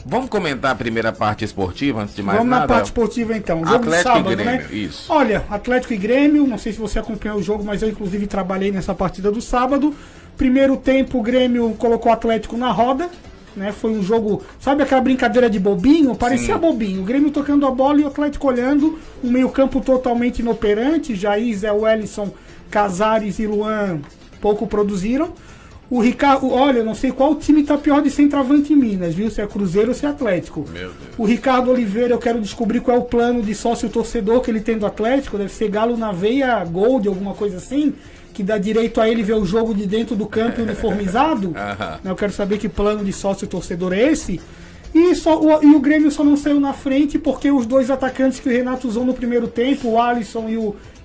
Vamos comentar a primeira parte esportiva antes de mais nada? Vamos na parte esportiva então. Jogo Atlético sábado, e Grêmio, né? Isso. Olha, Atlético e Grêmio, não sei se você acompanhou o jogo, mas eu inclusive trabalhei nessa partida do sábado. Primeiro tempo o Grêmio colocou o Atlético na roda, né? Foi um jogo, sabe aquela brincadeira de bobinho? Parecia bobinho. O Grêmio tocando a bola e o Atlético olhando, um meio-campo totalmente inoperante. Jair, Zé Wellison, Casares e Luan pouco produziram. O Ricardo, olha, eu não sei qual time tá pior de centroavante em Minas, viu? Se é Cruzeiro ou se é Atlético. Meu Deus. O Ricardo Oliveira, eu quero descobrir qual é o plano de sócio-torcedor que ele tem do Atlético. Deve ser Galo na Veia Gold, alguma coisa assim, que dá direito a ele ver o jogo de dentro do campo uniformizado. Eu quero saber que plano de sócio-torcedor é esse. E o Grêmio só não saiu na frente porque os dois atacantes que o Renato usou no primeiro tempo, o Alisson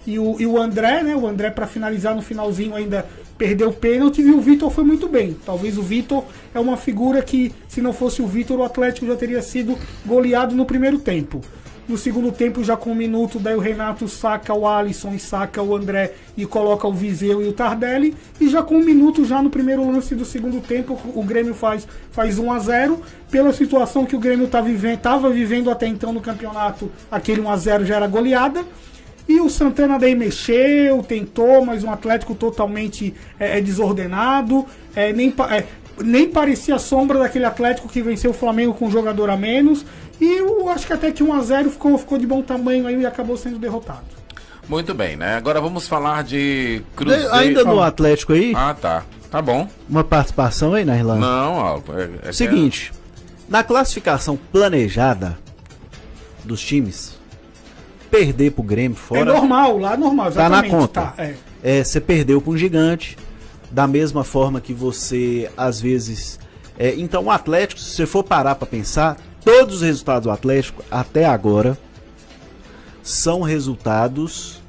e o André, né? O André, para finalizar no finalzinho, ainda perdeu o pênalti, e o Vitor foi muito bem. Talvez o Vitor é uma figura que, se não fosse o Vitor, o Atlético já teria sido goleado no primeiro tempo. No segundo tempo, já com um minuto, daí o Renato saca o Alisson e saca o André e coloca o Viseu e o Tardelli. E já com um minuto, já no primeiro lance do segundo tempo, o Grêmio faz 1-0. Pela situação que o Grêmio estava vivendo até então no campeonato, aquele 1-0 já era goleada. E o Santana daí mexeu, tentou, mas um Atlético totalmente desordenado. Nem parecia a sombra daquele Atlético que venceu o Flamengo com um jogador a menos. E eu acho que até que 1-0 ficou de bom tamanho aí e acabou sendo derrotado. Muito bem, né? Agora vamos falar de Cruzeiro. Ainda no Atlético aí? Ah, tá. Tá bom. Uma participação aí na Irlanda? Não, Seguinte, na classificação planejada dos times, perder pro Grêmio fora... É normal, lá é normal, exatamente. Tá na conta. Você perdeu pra um gigante, da mesma forma que você, às vezes... então o Atlético, se você for parar pra pensar, todos os resultados do Atlético, até agora, são resultados...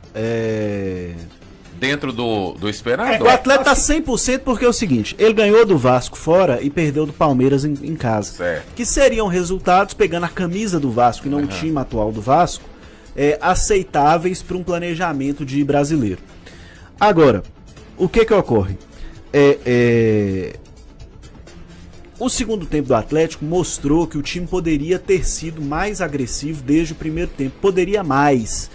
dentro do esperado? O Atlético tá 100% porque é o seguinte, ele ganhou do Vasco fora e perdeu do Palmeiras em casa. Certo. Que seriam resultados, pegando a camisa do Vasco e não o time atual do Vasco, aceitáveis para um planejamento de brasileiro. Agora, o que ocorre? O segundo tempo do Atlético mostrou que o time poderia ter sido mais agressivo desde o primeiro tempo. Poderia mais.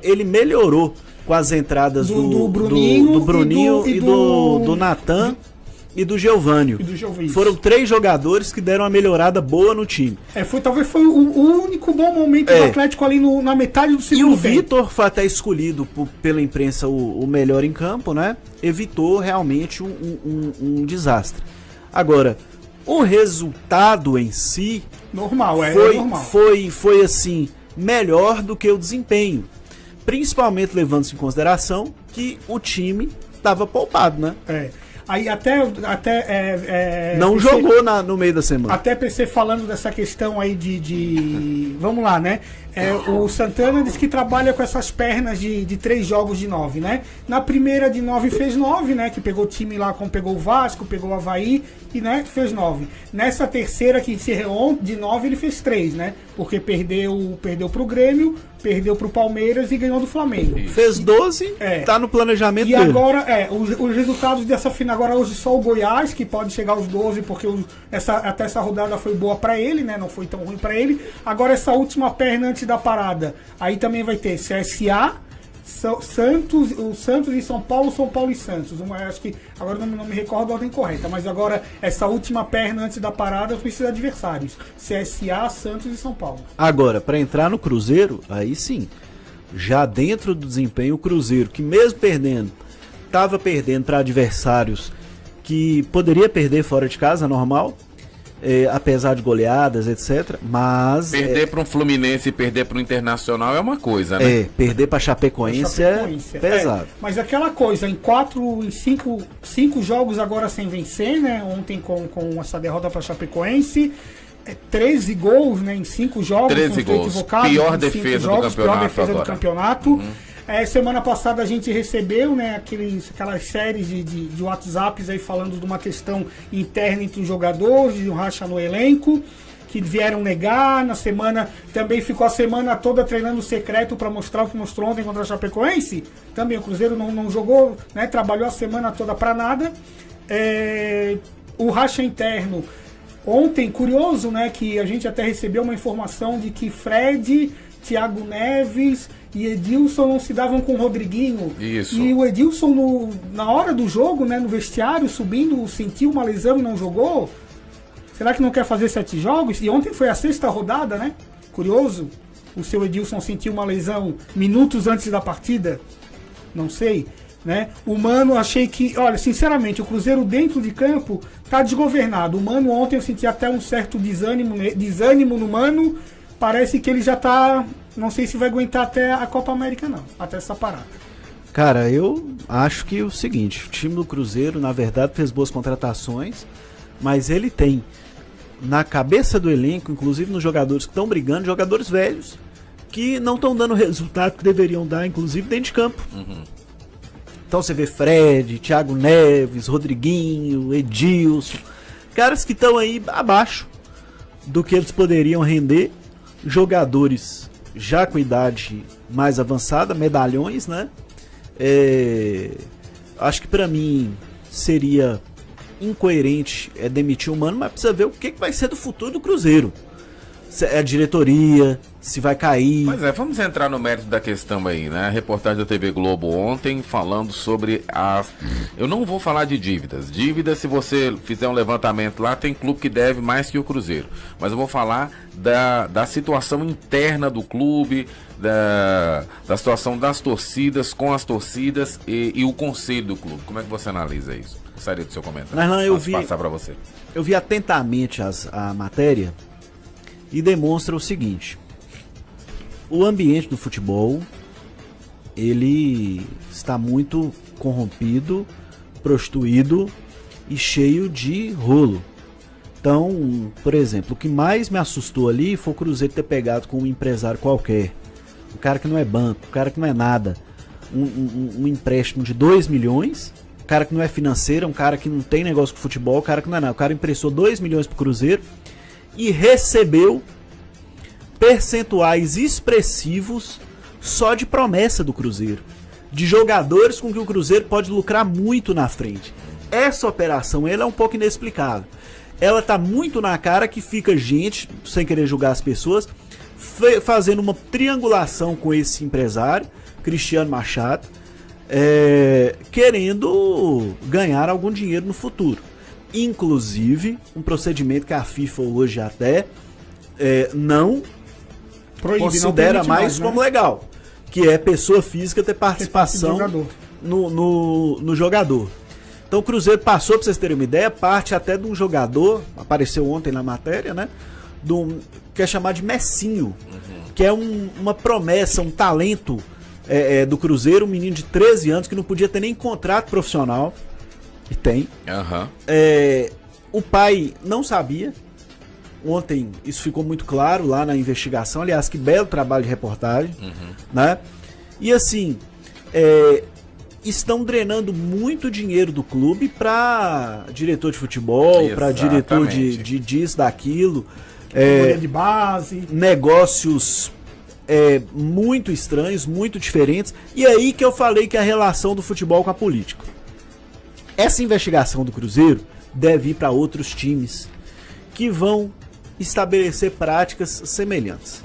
Ele melhorou com as entradas do Bruninho e do Natan e do Geovânio. Foram 3 jogadores que deram uma melhorada boa no time. Talvez foi o único bom momento do Atlético ali na metade do segundo tempo. E o Vitor foi até escolhido pela imprensa o melhor em campo, né? Evitou realmente um desastre. Agora, o resultado em si normal. Foi assim, melhor do que o desempenho. Principalmente levando-se em consideração que o time estava poupado, né? Aí não jogou no meio da semana. Até PC falando dessa questão aí vamos lá, né? O Santana diz que trabalha com essas pernas de 3 jogos de 9, né? Na primeira de 9 fez 9, né? Que pegou o time lá, como pegou o Vasco, pegou o Avaí e, né, fez 9. Nessa terceira que encerrou de 9 ele fez 3, né? Porque perdeu pro Grêmio, perdeu pro Palmeiras e ganhou do Flamengo. Fez 12, tá no planejamento dele. E agora, os resultados dessa final, agora hoje só o Goiás, que pode chegar aos 12, porque até essa rodada foi boa pra ele, né? Não foi tão ruim pra ele. Agora essa última perna antes da parada, aí também vai ter CSA, Santos e São Paulo e Santos. Acho que agora não me recordo a ordem correta, mas agora essa última perna antes da parada precisa de adversários: CSA, Santos e São Paulo. Agora, para entrar no Cruzeiro, aí sim, já dentro do desempenho, o Cruzeiro, que mesmo perdendo, estava perdendo para adversários que poderia perder fora de casa, normal. Apesar de goleadas, etc. Mas... Perder para um Fluminense e perder para um Internacional é uma coisa, né? Perder para Chapecoense é pesado. Mas aquela coisa, em 5 jogos agora sem vencer, né? Ontem com essa derrota para Chapecoense, 13 gols, né? Em 5 jogos. 13 gols. Pior defesa do campeonato. Semana passada a gente recebeu, né, aquelas séries de WhatsApps aí falando de uma questão interna entre os jogadores, de um racha no elenco, que vieram negar. Na semana, também ficou a semana toda treinando secreto para mostrar o que mostrou ontem contra a Chapecoense. Também o Cruzeiro não jogou, né, trabalhou a semana toda para nada. O racha interno, ontem, curioso, né, que a gente até recebeu uma informação de que Fred, Thiago Neves e Edilson não se davam com o Rodriguinho. Isso. E o Edilson, na hora do jogo, né, no vestiário, subindo, sentiu uma lesão e não jogou. Será que não quer fazer 7 jogos? E ontem foi a 6ª rodada, né? Curioso. O seu Edilson sentiu uma lesão minutos antes da partida. Não sei. né? O Mano, achei que, olha, sinceramente, o Cruzeiro dentro de campo tá desgovernado. O Mano ontem eu senti até um certo desânimo no Mano. Parece que ele já tá, não sei se vai aguentar até a Copa América não, até essa parada. Cara, eu acho que é o seguinte, o time do Cruzeiro, na verdade, fez boas contratações, mas ele tem na cabeça do elenco, inclusive nos jogadores que estão brigando, jogadores velhos, que não estão dando o resultado que deveriam dar, inclusive dentro de campo. Então você vê Fred, Thiago Neves, Rodriguinho, Edilson, caras que estão aí abaixo do que eles poderiam render, jogadores já com idade mais avançada, medalhões, né? Acho que pra mim seria incoerente demitir o Mano, mas precisa ver o que vai ser do futuro do Cruzeiro. Se é a diretoria, se vai cair. Pois é, vamos entrar no mérito da questão aí, né? A reportagem da TV Globo ontem falando sobre as... Eu não vou falar de dívidas. Dívidas, se você fizer um levantamento lá, tem clube que deve mais que o Cruzeiro. Mas eu vou falar da situação interna do clube, da situação das torcidas, com as torcidas e o conselho do clube. Como é que você analisa isso? Gostaria do seu comentário. Não, eu vi, passar para você. Eu vi atentamente a matéria e demonstra o seguinte: o ambiente do futebol, ele está muito corrompido, prostituído e cheio de rolo. Então, por exemplo, o que mais me assustou ali foi o Cruzeiro ter pegado com um empresário qualquer, um cara que não é banco, um cara que não é nada, um empréstimo de 2 milhões, um cara que não é financeiro, um cara que não tem negócio com futebol, um cara que não é nada, o cara emprestou 2 milhões pro Cruzeiro e recebeu percentuais expressivos só de promessa do Cruzeiro, de jogadores com que o Cruzeiro pode lucrar muito na frente. Essa operação ela é um pouco inexplicável. Ela tá muito na cara que fica gente, sem querer julgar as pessoas, fazendo uma triangulação com esse empresário, Cristiano Machado, querendo ganhar algum dinheiro no futuro. Inclusive, um procedimento que a FIFA hoje até não proíbe, considera não mais como legal, que é pessoa física ter participação no jogador. Então o Cruzeiro passou, pra vocês terem uma ideia, parte até de um jogador, apareceu ontem na matéria, né? Que é chamado de Messinho, que é uma promessa, um talento do Cruzeiro, um menino de 13 anos que não podia ter nem contrato profissional. E tem. O pai não sabia. Ontem isso ficou muito claro lá na investigação. Aliás, que belo trabalho de reportagem. Né? E assim, estão drenando muito dinheiro do clube para diretor de futebol, para diretor de disso, daquilo. De base. Negócios muito estranhos, muito diferentes. E aí que eu falei que a relação do futebol com a política. Essa investigação do Cruzeiro deve ir para outros times que vão estabelecer práticas semelhantes.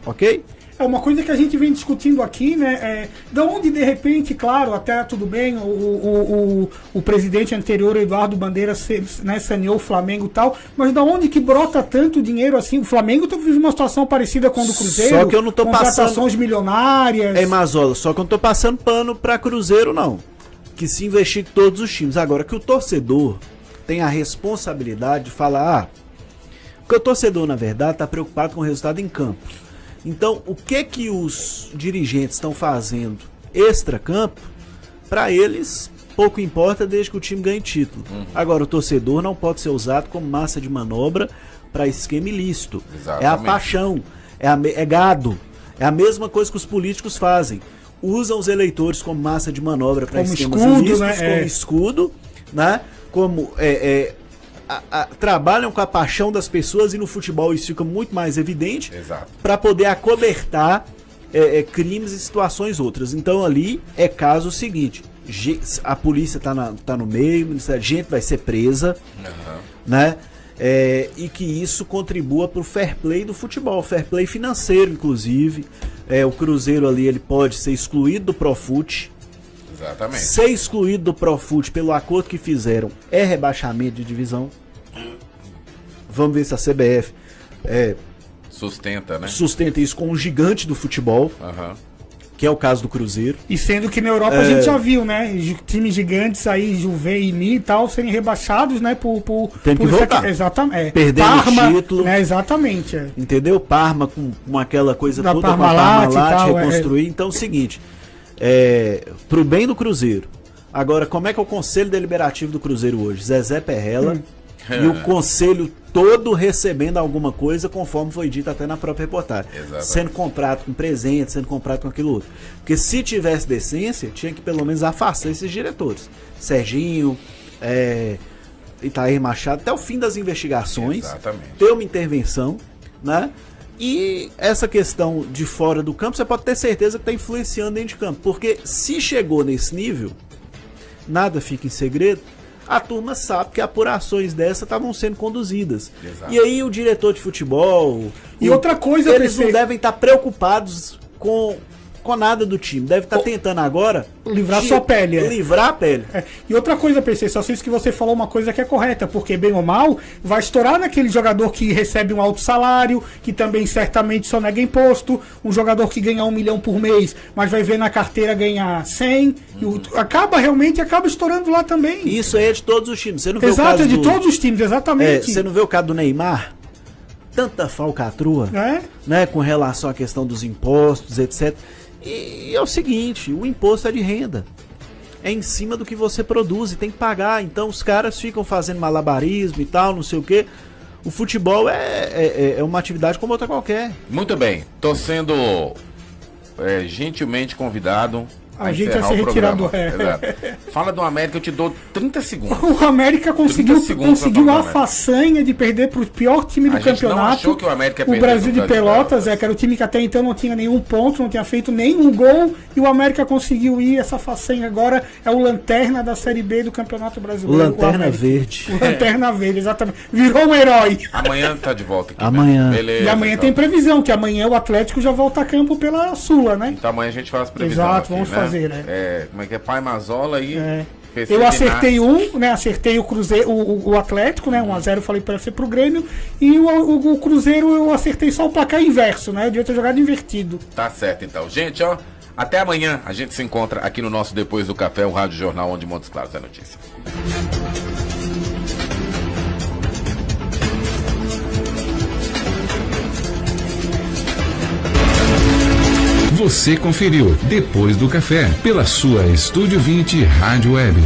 Ok? É uma coisa que a gente vem discutindo aqui, né? Da onde, de repente, claro, até tudo bem, o presidente anterior, Eduardo Bandeira, né, saneou o Flamengo e tal, mas da onde que brota tanto dinheiro assim? O Flamengo vive uma situação parecida com a do Cruzeiro, só que eu não tô contratações milionárias. Mazola, só que eu não tô passando pano pra Cruzeiro, não. Que se investir em todos os times. Agora, que o torcedor tem a responsabilidade de falar, porque o torcedor, na verdade, tá preocupado com o resultado em campo. Então, o que os dirigentes estão fazendo extra-campo, para eles pouco importa desde que o time ganhe título. Agora, o torcedor não pode ser usado como massa de manobra para esquema ilícito. Exatamente. É a paixão, é gado. É a mesma coisa que os políticos fazem. Usam os eleitores como massa de manobra para esquemas ilícitos, né? Como escudo, né? Como trabalham com a paixão das pessoas, e no futebol isso fica muito mais evidente, para poder acobertar crimes e situações outras. Então ali é caso seguinte: a polícia tá no meio, a gente vai ser presa, né? E que isso contribua para o fair play do futebol, fair play financeiro, inclusive. O Cruzeiro ali ele pode ser excluído do Profut. Exatamente. Ser excluído do Profut pelo acordo que fizeram é rebaixamento de divisão. Vamos ver se a CBF sustenta, né? Sustenta isso com um gigante do futebol, que é o caso do Cruzeiro. E sendo que na Europa a gente já viu, né? Times gigantes aí, Juve e Mi e tal, serem rebaixados, né? Tem que voltar. Exatamente. Perdendo o título. Né, exatamente. Entendeu? Parma com aquela coisa Da toda, com a Parmalat e Parmalat, tal, reconstruir. Então é o seguinte, pro bem do Cruzeiro. Agora, como é que é o Conselho Deliberativo do Cruzeiro hoje? Zezé Perrella e o Conselho todo recebendo alguma coisa, conforme foi dito até na própria reportagem. Exatamente. Sendo comprado com presente, sendo comprado com aquilo outro. Porque se tivesse decência, tinha que pelo menos afastar esses diretores. Serginho, Itair Machado, até o fim das investigações. Exatamente. Ter uma intervenção, né? E essa questão de fora do campo, você pode ter certeza que está influenciando dentro de campo. Porque se chegou nesse nível, nada fica em segredo, a turma sabe que apurações dessas estavam sendo conduzidas. Exato. E aí o diretor de futebol... E outra coisa, eles PC, não devem estar preocupados com nada do time. Deve estar tentando agora... livrar sua pele. Livrar a pele. E outra coisa, PC, só sei que você falou uma coisa que é correta, porque bem ou mal, vai estourar naquele jogador que recebe um alto salário, que também certamente só nega imposto, um jogador que ganha 1 milhão por mês, mas vai ver na carteira ganhar 100, acaba estourando lá também. Isso aí é de todos os times. Você não vê Exato, o caso é de todos os times, exatamente. Você não vê o caso do Neymar? Tanta falcatrua, né, com relação à questão dos impostos, etc. E é o seguinte, o imposto é de renda. É em cima do que você produz e tem que pagar. Então os caras ficam fazendo malabarismo e tal, não sei o quê. O futebol é uma atividade como outra qualquer. Muito bem, tô sendo gentilmente convidado a gente vai ser retirado. Fala do América, eu te dou 30 segundos. O América conseguiu a façanha de perder pro pior time do campeonato. Não achou que o América o Brasil de Pelotas, que era o time que até então não tinha nenhum ponto, não tinha feito nenhum gol, e o América conseguiu ir. Essa façanha agora é o lanterna da Série B do Campeonato Brasileiro. Lanterna Verde. O Lanterna Verde, exatamente. Virou um herói. Amanhã tá de volta aqui. Amanhã. Né? Beleza, e amanhã tem previsão, que amanhã o Atlético já volta a campo pela Sula, né? Então amanhã a gente faz previsão. Exato, aqui, vamos fazer, né? Como é que é? Pai Mazola e... Eu acertei acertei o Cruzeiro, o Atlético, né? 1-0 falei para ser pro Grêmio. E o Cruzeiro eu acertei só o placar inverso, né? Eu devia ter jogado invertido. Tá certo, então. Gente, até amanhã a gente se encontra aqui no nosso Depois do Café, o Rádio Jornal, onde Montes Claros é notícia. Você conferiu Depois do Café, pela sua Estúdio 20 Rádio Web.